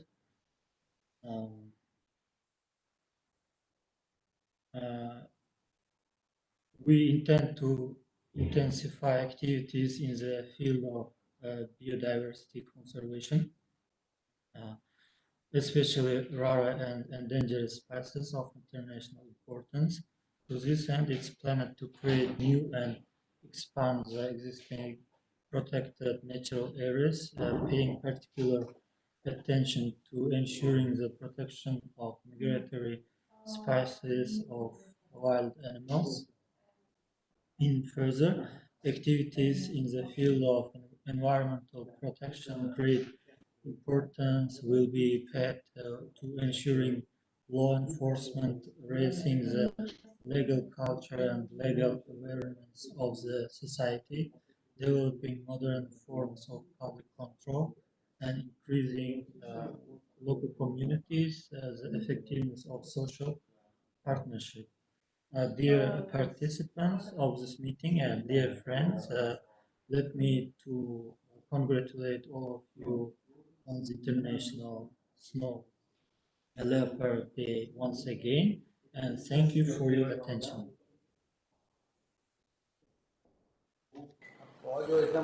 We intend to intensify activities in the field of biodiversity conservation, especially rare and endangered species of international importance. To this end, it's planned to create new and expand the existing protected natural areas, paying particular attention to ensuring the protection of migratory species of wild animals. In further activities in the field of environmental protection, great importance will be paid to ensuring law enforcement, raising the legal culture and legal awareness of the society, developing modern forms of public control, and increasing local communities, the effectiveness of social partnership. Dear participants of this meeting and dear friends, let me to congratulate all of you on the International Snow Leopard Day once again, and thank you for your attention.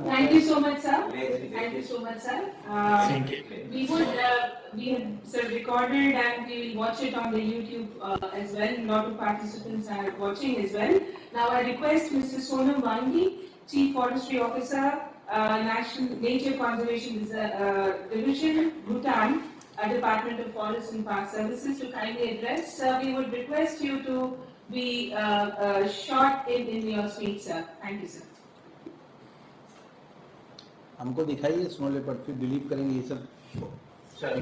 Thank you so much, sir. Thank you so much, sir. Thank you. We have recorded and we will watch it on the YouTube as well. A lot of participants are watching as well. Now I request Mr. Sonam Wangi, Chief Forestry Officer, National Nature Conservation Division, Bhutan, Department of Forest and Park Services, to kindly address. We would request you to be short in your speech, sir. Thank you, sir. हमको दिखाइए snow leopard, फिर believe करेंगे ये सब। Sir,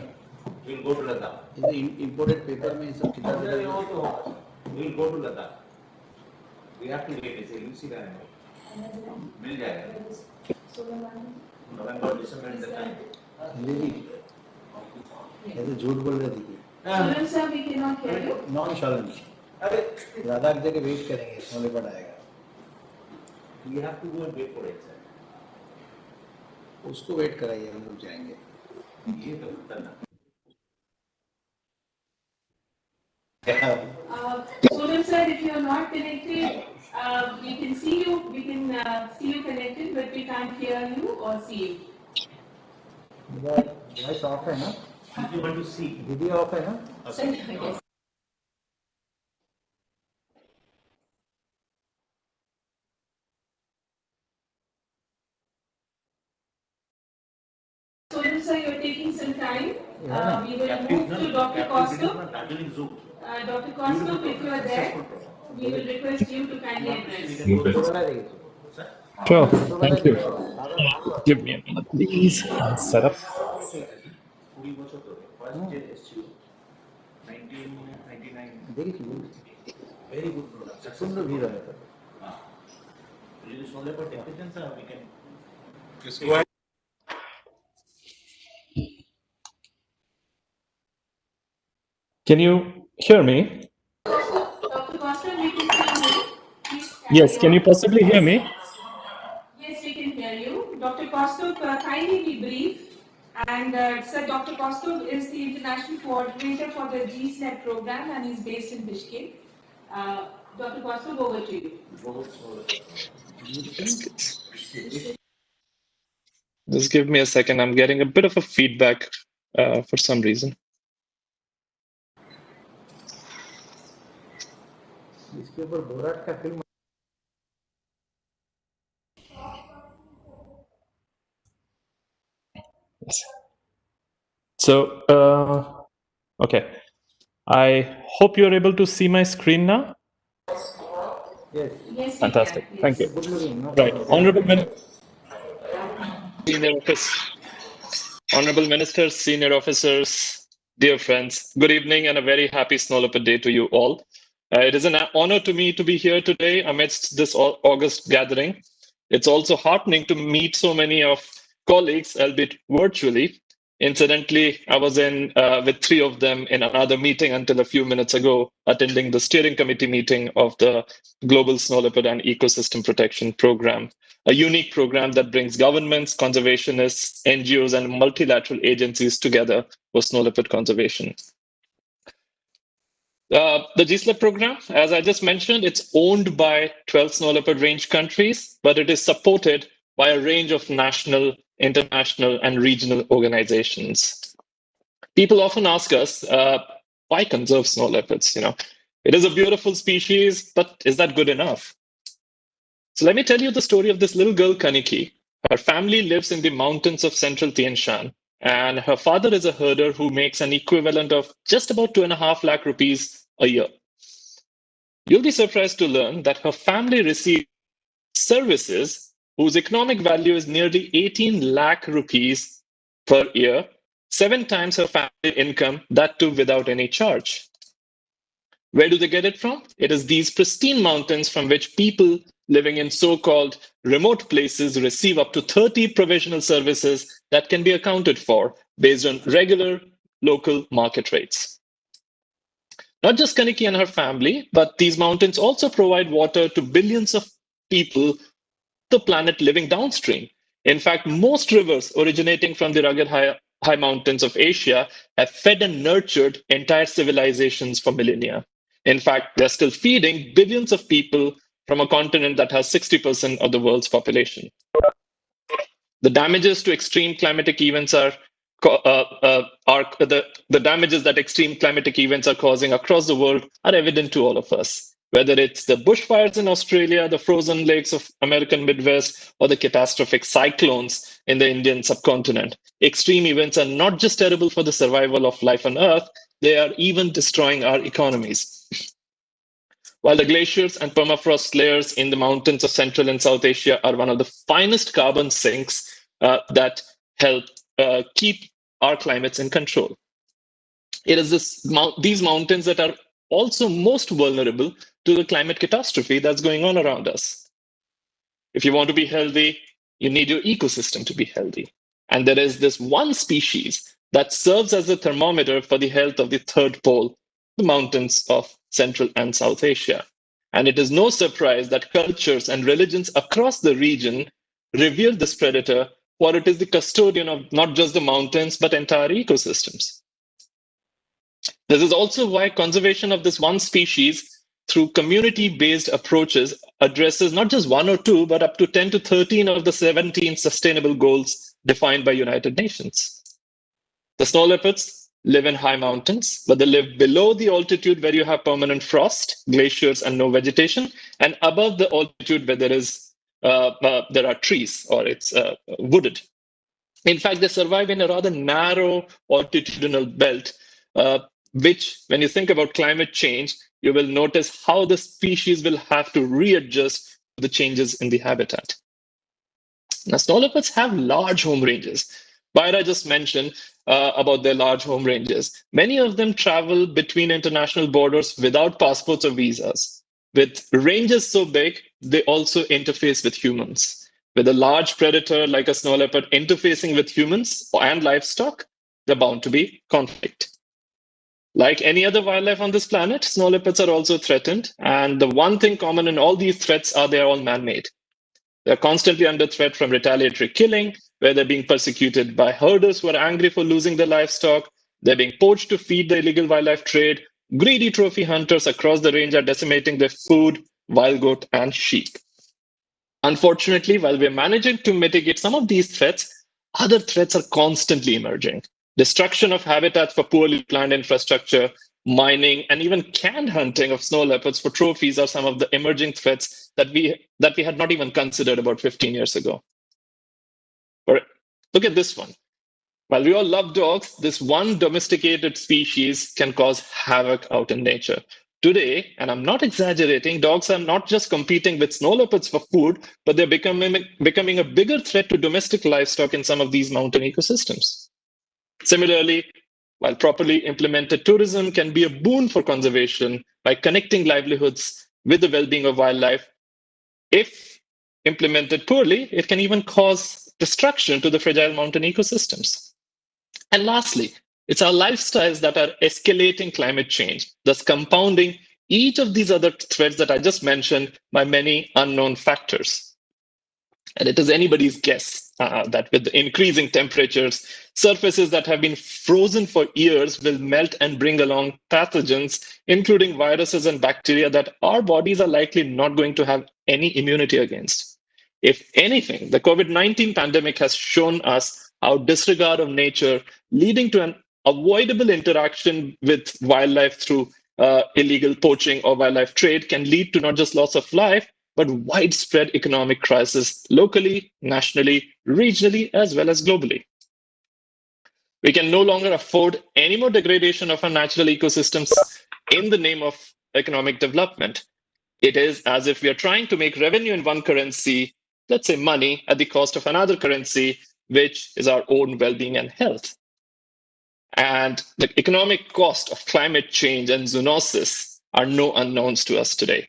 we'll go to Ladakh. ये imported paper में ये सब किताब We'll go to Ladakh. We have to wait. It's a UC का है, मिल जाएगा। November, December in the time. जी, ऐसे झूठ बोल रहे थे। Sonam sir, we cannot hear you. Non challenge. अरे लद्दाख जाके वेट करेंगे, स्नो लेपर्ड आएगा। We have to go and wait for it, sir. उसको वेट कराइए, हम लोग जाएंगे। ये तो करना। Sonam sir, if you are not connected, we can see you. We can see you connected, but we can't hear you or see you. Voice of है ना? If you want to see, video of है ना? Yes. Sonam sir, you are taking some time. We will move to Dr. Kostov. Dr. Kostov, if you are there, we will request you to kindly address. Sure, thank you. Give me a minute, please. I'll set up. 1999. Very good product. सुंदर भी रहा है। Snow leopard technicians, we can. Just go ahead. Can you hear me? Dr. Kostov, we can hear you. Yes, can you possibly hear me? Yes, we can hear you. Dr. Kostov, kindly be brief. And sir, Dr. Kostov is the international coordinator for the GSNEP program and is based in Bishkek. Dr. Basu, over to you. Just give me a second. I'm getting a bit of a feedback for some reason. इसके ऊपर Borat का film So, okay. I hope you're able to see my screen now. Yes. Yes, Fantastic. yes. Thank you. Good looking, no? Right. Honorable Ministers, senior officers, dear friends, good evening and a very happy Snow Leopard Day to you all. It is an honor to me to be here today amidst this August gathering. It's also heartening to meet so many of colleagues, albeit virtually. Incidentally, I was in with 3 of them in another meeting until a few minutes ago, attending the steering committee meeting of the Global Snow Leopard and Ecosystem Protection Program, a unique program that brings governments, conservationists, NGOs, and multilateral agencies together for snow leopard conservation. The GSLEP program, as I just mentioned, it's owned by 12 snow leopard range countries, but it is supported by a range of national, international, and regional organizations. People often ask us, why conserve snow leopards? It is a beautiful species, but is that good enough? So let me tell you the story of this little girl, Kaniki. Her family lives in the mountains of central Tian Shan, and her father is a herder who makes an equivalent of just about 2.5 lakh rupees a year. You'll be surprised to learn that her family receives services whose economic value is nearly 18 lakh rupees per year, 7 times her family income, that too without any charge. Where do they get it from? It is these pristine mountains from which people living in so-called remote places receive up to 30 provisional services that can be accounted for based on regular local market rates. Not just Kaniki and her family, but these mountains also provide water to billions of people on the planet living downstream. In fact, most rivers originating from the rugged high mountains of Asia have fed and nurtured entire civilizations for millennia. In fact, they're still feeding billions of people from a continent that has 60% of the world's population. The damages to extreme climatic events the damages that extreme climatic events are causing across the world are evident to all of us. Whether it's the bushfires in Australia, the frozen lakes of American Midwest, or the catastrophic cyclones in the Indian subcontinent, extreme events are not just terrible for the survival of life on Earth, they are even destroying our economies. While the glaciers and permafrost layers in the mountains of Central and South Asia are one of the finest carbon sinks that help keep our climates in control. It is these mountains that are also most vulnerable to the climate catastrophe that's going on around us. If you want to be healthy, you need your ecosystem to be healthy. And there is this one species that serves as a thermometer for the health of the third pole, the mountains of Central and South Asia. And it is no surprise that cultures and religions across the region revere this predator, for it is the custodian of not just the mountains, but entire ecosystems. This is also why conservation of this one species through community-based approaches addresses not just 1 or 2, but up to 10 to 13 of the 17 sustainable goals defined by United Nations. The snow leopards live in high mountains, but they live below the altitude where you have permanent frost, glaciers, and no vegetation, and above the altitude where there are trees or it's wooded. In fact, they survive in a rather narrow altitudinal belt, which, when you think about climate change, you will notice how the species will have to readjust to the changes in the habitat. Now, snow leopards have large home ranges. Baira just mentioned about their large home ranges. Many of them travel between international borders without passports or visas. With ranges so big, they also interface with humans. With a large predator like a snow leopard interfacing with humans and livestock, they're bound to be conflict. Like any other wildlife on this planet, snow leopards are also threatened. And the one thing common in all these threats are they're all man-made. They're constantly under threat from retaliatory killing, where they're being persecuted by herders who are angry for losing their livestock. They're being poached to feed the illegal wildlife trade, greedy trophy hunters across the range are decimating their food, wild goat, and sheep. Unfortunately, while we're managing to mitigate some of these threats, other threats are constantly emerging. Destruction of habitats for poorly planned infrastructure, mining, and even canned hunting of snow leopards for trophies are some of the emerging threats that we had not even considered about 15 years ago. But look at this one. While we all love dogs, this one domesticated species can cause havoc out in nature. Today, and I'm not exaggerating, dogs are not just competing with snow leopards for food, but they're becoming a bigger threat to domestic livestock in some of these mountain ecosystems. Similarly, while properly implemented, tourism can be a boon for conservation by connecting livelihoods with the well-being of wildlife. If implemented poorly, it can even cause destruction to the fragile mountain ecosystems. And lastly, it's our lifestyles that are escalating climate change, thus compounding each of these other threats that I just mentioned by many unknown factors. And it is anybody's guess that with the increasing temperatures, surfaces that have been frozen for years will melt and bring along pathogens, including viruses and bacteria that our bodies are likely not going to have any immunity against. If anything, the COVID-19 pandemic has shown us how disregard of nature, leading to an avoidable interaction with wildlife through illegal poaching or wildlife trade, can lead to not just loss of life, but widespread economic crisis locally, nationally, regionally, as well as globally. We can no longer afford any more degradation of our natural ecosystems in the name of economic development. It is as if we are trying to make revenue in one currency, let's say money, at the cost of another currency, which is our own well-being and health. And the economic cost of climate change and zoonosis are no unknowns to us today.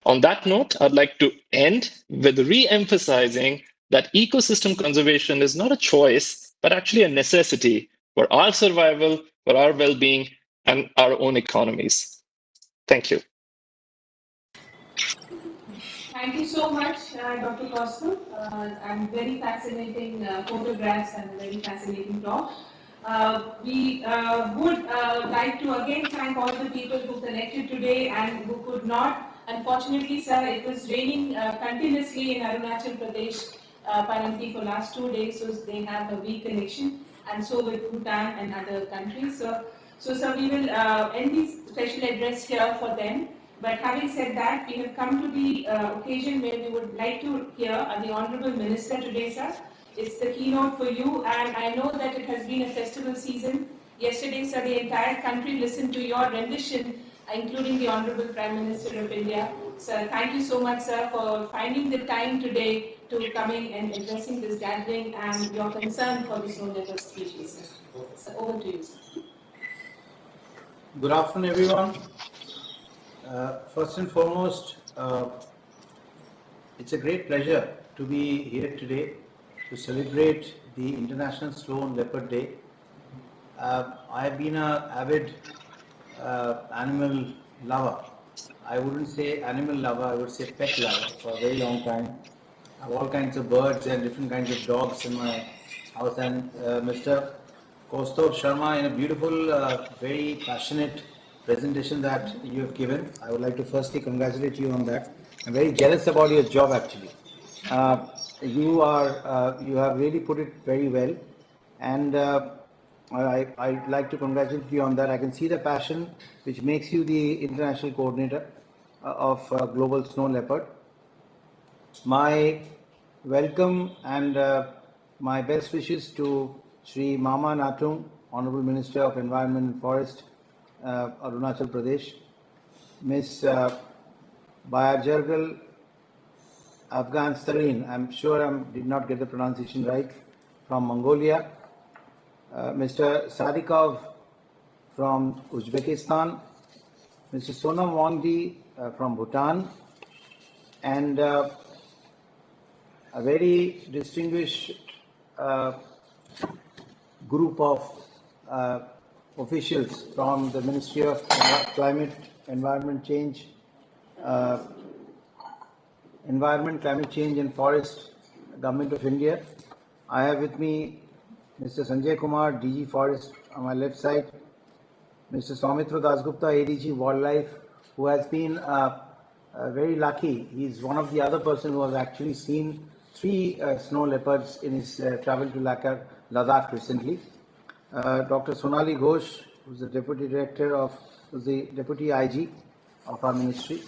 On that note, I'd like to end with re-emphasizing that ecosystem conservation is not a choice, but actually a necessity for our survival, for our well-being, and our own economies. Thank you. Thank you so much, Dr. Costa, and very fascinating photographs and very fascinating talk. We would like to again thank all the people who connected today and who could not. Unfortunately, sir, it was raining continuously in Arunachal Pradesh apparently for last 2 days, so they have a weak connection, and so with Bhutan and other countries. So sir, we will end this special address here for them. But having said that, we have come to the occasion where we would like to hear the Honourable Minister today, sir. It's the keynote for you, and I know that it has been a festival season. Yesterday, sir, the entire country listened to your rendition, including the Honourable Prime Minister of India. Sir, thank you so much, sir, for finding the time today to coming and addressing this gathering and your concern for the snow leopard species, sir. So over to you, sir. Good afternoon, everyone. First and foremost, it's a great pleasure to be here today to celebrate the International Snow Leopard Day. I've been an avid animal lover. I wouldn't say animal lover, I would say pet lover for a very long time. I have all kinds of birds and different kinds of dogs in my house. And Mr. Kaustubh Sharma, in a beautiful, very passionate presentation that you have given, I would like to firstly congratulate you on that. I'm very jealous about your job actually. You have really put it very well, and I'd like to congratulate you on that. I can see the passion which makes you the international coordinator of Global Snow Leopard. My welcome and my best wishes to Sri Mama Natung, Honorable Minister of Environment and Forest, Arunachal Pradesh, Miss Bayajargal Afghan Starin, I'm sure I did not get the pronunciation right, from Mongolia, Mr. Sadikov from Uzbekistan, Mr. Sonam Wangdi from Bhutan, and a very distinguished group of officials from the Ministry of Climate, Environment, Climate Change and Forest, Government of India. I have with me Mr. Sanjay Kumar, DG Forest on my left side, Mr. Soumitra Dasgupta, ADG Wildlife, who has been very lucky. He's one of the other person who has actually seen 3 snow leopards in his travel to Ladakh recently. Dr. Sonali Ghosh, who's the Deputy Director of, who's the Deputy IG of our ministry.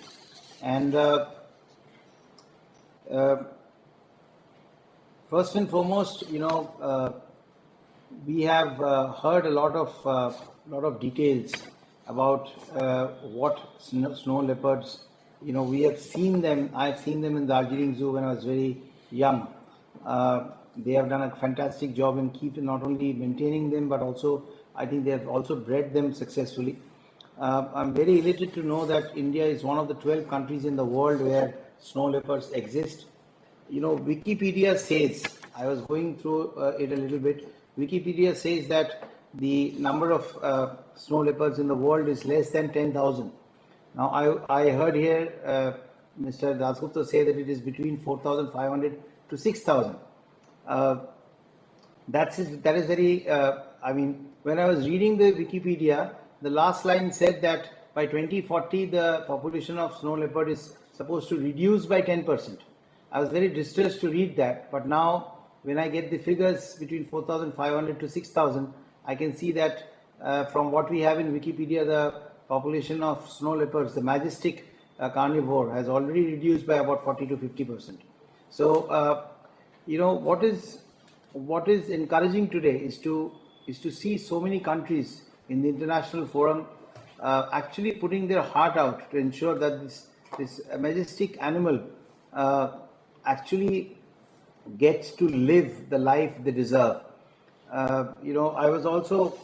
And first and foremost, we have heard a lot of details about what snow leopards. We have seen them. I've seen them in the Darjeeling Zoo when I was very young. They have done a fantastic job in not only maintaining them, but also I think they have also bred them successfully. I'm very elated to know that India is one of the 12 countries in the world where snow leopards exist. Wikipedia says, I was going through it a little bit. Wikipedia says that the number of snow leopards in the world is less than 10,000. Now, I heard here Mr. Dasgupta say that it is between 4,500 to 6,000. That is very, when I was reading the Wikipedia, the last line said that by 2040, the population of snow leopard is supposed to reduce by 10%. I was very distressed to read that, but now when I get the figures between 4,500 to 6,000, I can see that from what we have in Wikipedia, the population of snow leopards, the majestic carnivore, has already reduced by about 40 to 50%. So, what is encouraging today is to see so many countries in the international forum actually putting their heart out to ensure that this majestic animal actually gets to live the life they deserve. I was also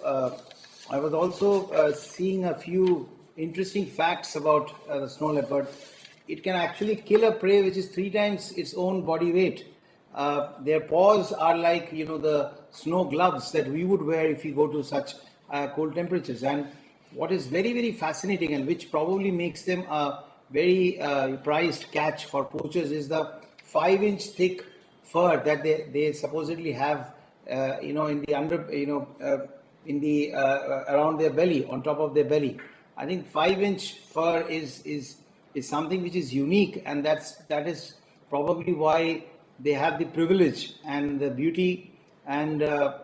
seeing a few interesting facts about the snow leopard. It can actually kill a prey which is 3 times its own body weight. Their paws are like the snow gloves that we would wear if we go to such cold temperatures. And what is very, very fascinating, and which probably makes them a very prized catch for poachers, is the 5-inch thick fur that they supposedly have, in the around their belly, on top of their belly. I think 5-inch fur is something which is unique, and that is probably why they have the privilege and the beauty and to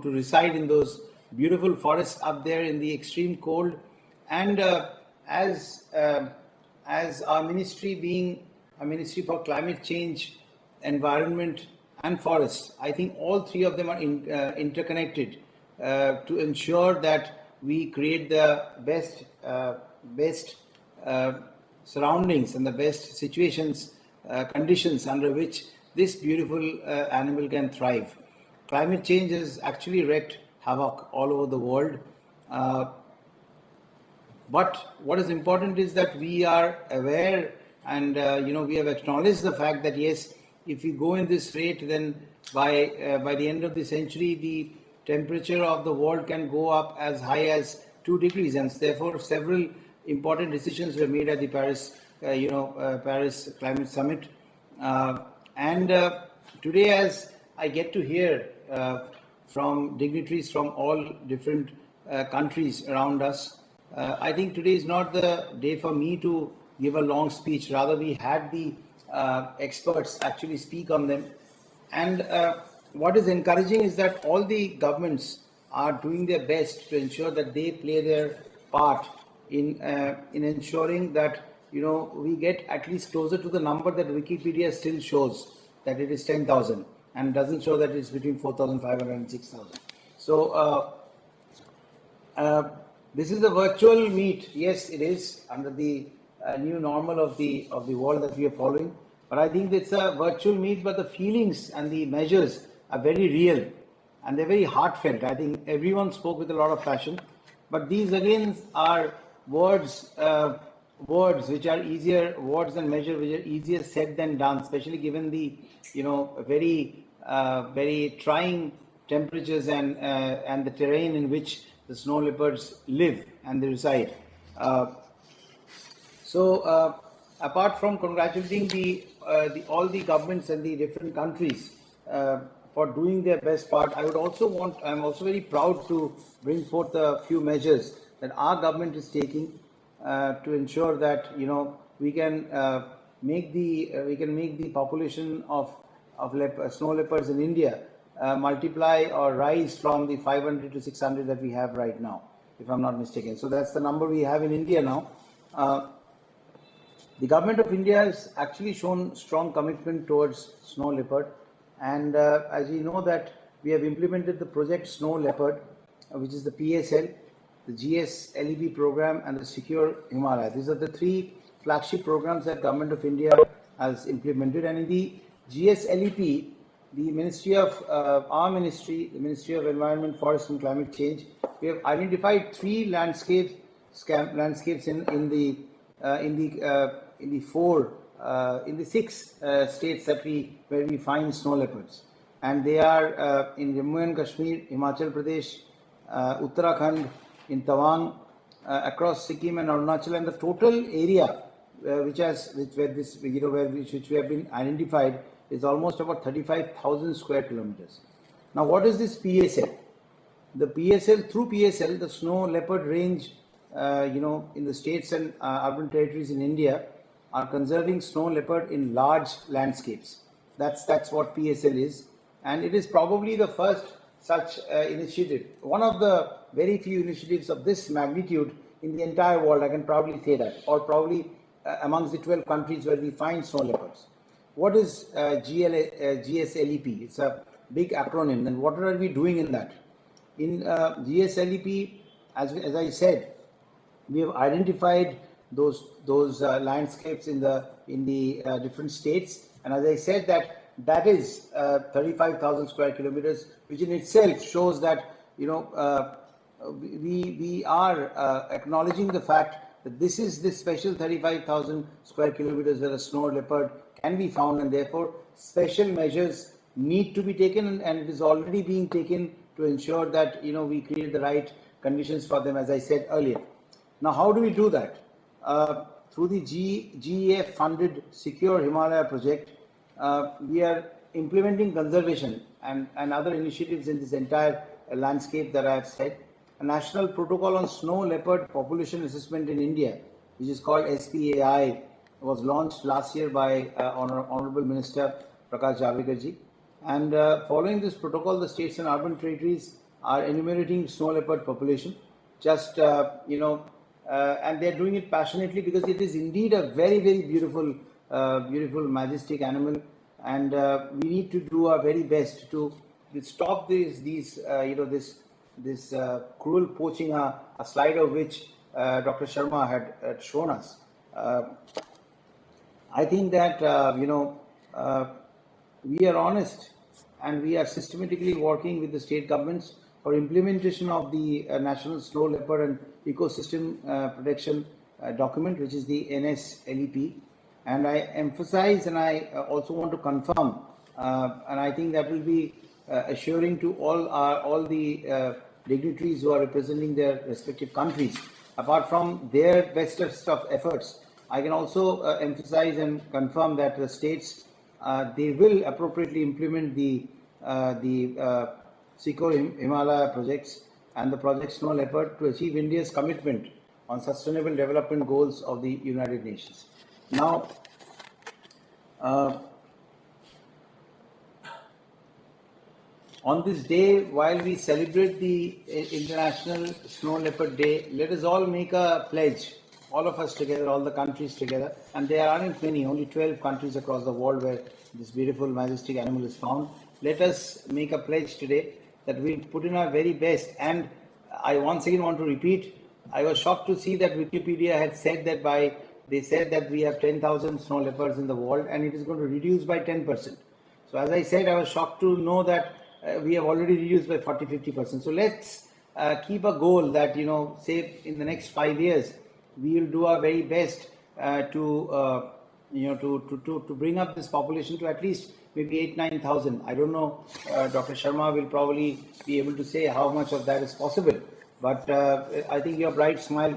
reside in those beautiful forests up there in the extreme cold. And as our ministry being a ministry for climate change, environment and forests, I think all 3 of them are interconnected to ensure that we create the best surroundings and the best situations, conditions under which this beautiful animal can thrive. Climate change has actually wreaked havoc all over the world. But what is important is that we are aware and, we have acknowledged the fact that, yes, if we go in this rate, then by the end of the century, the temperature of the world can go up as high as 2 degrees. And therefore, several important decisions were made at the Paris Climate Summit. Today, as I get to hear from dignitaries from all different countries around us, I think today is not the day for me to give a long speech. Rather, we had the experts actually speak on them. And what is encouraging is that all the governments are doing their best to ensure that they play their part in ensuring that we get at least closer to the number that Wikipedia still shows, that it is 10,000, and doesn't show that it's between 4,500 and 6,000. So this is a virtual meet. Yes, it is under the new normal of the world that we are following. But I think it's a virtual meet, but the feelings and the measures are very real and they're very heartfelt. I think everyone spoke with a lot of passion. But these again are words which are easier, words and measures which are easier said than done, especially given the very trying temperatures and the terrain in which the snow leopards live and they reside. Apart from congratulating all the governments and the different countries for doing their best part. I'm also very proud to bring forth a few measures that our government is taking to ensure that we can make the population of snow leopards in India multiply or rise from the 500 to 600 that we have right now, if I'm not mistaken. So that's the number we have in India now. The government of India has actually shown strong commitment towards snow leopard, and as you know that we have implemented the project Snow Leopard, which is the PSL, the GSLEP program, and the Secure Himalaya. These are the three flagship programs that Government of India has implemented. And in the GSLEP, the Ministry of our ministry, the Ministry of Environment, Forest and Climate Change, we have identified three landscapes in the six states where we find snow leopards, and they are in Jammu and Kashmir, Himachal Pradesh, Uttarakhand, in Tawang, across Sikkim and Arunachal, and the total area which we have been identified is almost about 35,000 square kilometers. Now, what is this PSL? The PSL, through PSL, the snow leopard range, in the states and urban territories in India are conserving snow leopard in large landscapes. That's what PSL is, and it is probably the first such initiative, one of the very few initiatives of this magnitude in the entire world. I can proudly say that, or probably amongst the 12 countries where we find snow leopards. What is GSLEP? It's a big acronym. And what are we doing in that? In GSLEP, as I said, we have identified those landscapes in the different states, and as I said, that is 35,000 square kilometers, which in itself shows that we are acknowledging the fact that this is this special 35,000 square kilometers where a snow leopard can be found, and therefore special measures need to be taken, and it is already being taken to ensure that we create the right conditions for them, as I said earlier. Now, how do we do that? Through the GEF funded Secure Himalaya project, we are implementing conservation and other initiatives in this entire landscape that I have said. A national protocol on snow leopard population assessment in India, which is called SPAI, was launched last year by Honorable Minister Prakash Javadekar ji. And following this protocol, the states and urban territories are enumerating snow leopard population. And they're doing it passionately because it is indeed a very, very beautiful, majestic animal. And we need to do our very best to stop this cruel poaching, a slide of which Dr. Sharma had shown us. I think that we are honest, and we are systematically working with the state governments for implementation of the National Snow Leopard and Ecosystem Protection document, which is the NSLEP. And I emphasize, and I also want to confirm, and I think that will be assuring to all the dignitaries who are representing their respective countries. Apart from their bestest of efforts, I can also emphasize and confirm that the states, they will appropriately implement the Secure Himalaya projects and the project Snow Leopard to achieve India's commitment on sustainable development goals of the United Nations. Now, on this day, while we celebrate the International Snow Leopard Day, let us all make a pledge, all of us together, all the countries together, and there aren't many, only 12 countries across the world where this beautiful, majestic animal is found. Let us make a pledge today that we'll put in our very best. And I once again want to repeat, I was shocked to see that Wikipedia had said that they said that we have 10,000 snow leopards in the world and it is going to reduce by 10%. So as I said, I was shocked to know that we have already reduced by 40-50%. So let's keep a goal that, say in the next 5 years, we will do our very best to bring up this population to at least maybe 8,000-9,000. I don't know. Dr. Sharma will probably be able to say how much of that is possible. But I think your bright smile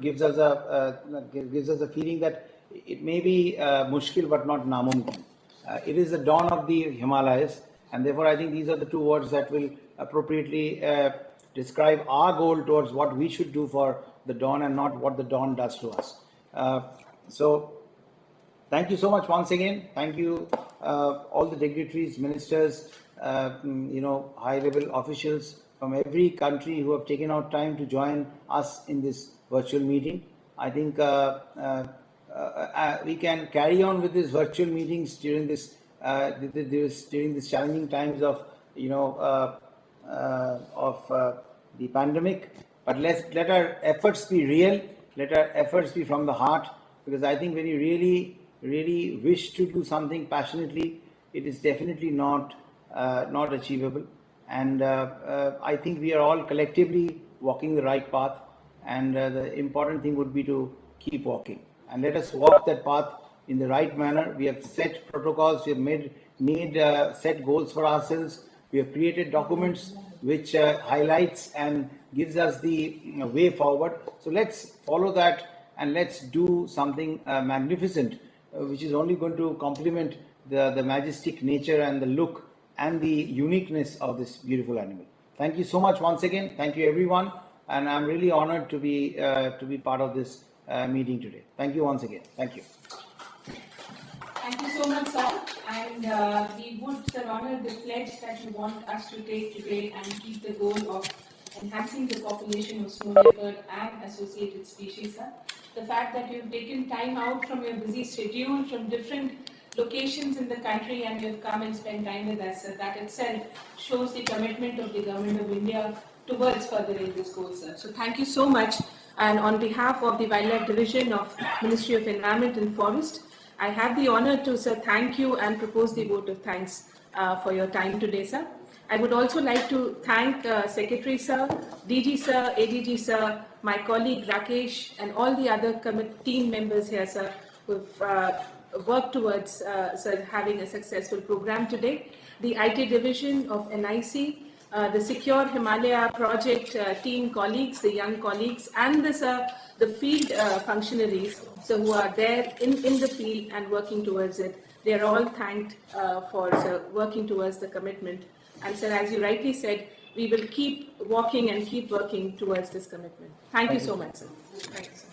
gives us a feeling that it may be mushkil but not namumkin. It is the dawn of the Himalayas, And therefore, I think these are the two words that will appropriately describe our goal towards what we should do for the Dawn and not what the Dawn does to us. So thank you so much once again. Thank you, all the dignitaries, ministers, high-level officials from every country who have taken out time to join us in this virtual meeting. I think we can carry on with these virtual meetings during this during these challenging times of the pandemic. But let our efforts be real. Let our efforts be from the heart, because I think when you really wish to do something passionately, it is definitely not achievable. And I think we are all collectively walking the right path, and the important thing would be to keep walking. And let us walk that path in the right manner. We have set protocols, we have made set goals for ourselves. We have created documents which highlights and gives us the way forward. So let's follow that, and let's do something magnificent, which is only going to complement the majestic nature and the look and the uniqueness of this beautiful animal. Thank you so much once again. Thank you, everyone. And I'm really honored to be part of this meeting today. Thank you once again. Thank you. Thank you so much, sir. And we would, sir, honor the pledge that you want us to take today and keep the goal of enhancing the population of snow leopard and associated species, sir. The fact that you've taken time out from your busy schedule from different locations in the country and you've come and spent time with us, sir, that itself shows the commitment of the Government of India towards furthering this goal, sir. So thank you so much. And on behalf of the Wildlife Division of Ministry of Environment and Forest, I have the honor to, sir, thank you and propose the vote of thanks for your time today, sir. I would also like to thank Secretary sir, DG sir, ADG sir, my colleague Rakesh, and all the other team members here, sir, who've worked towards sir, having a successful program today. The IT division of NIC, the Secure Himalaya project team colleagues, the young colleagues, and the field functionaries, so who are there in the field and working towards it. They are all thanked for working towards the commitment. And sir, as you rightly said, we will keep walking and keep working towards this commitment. Thank you so much, sir. Thank you, sir.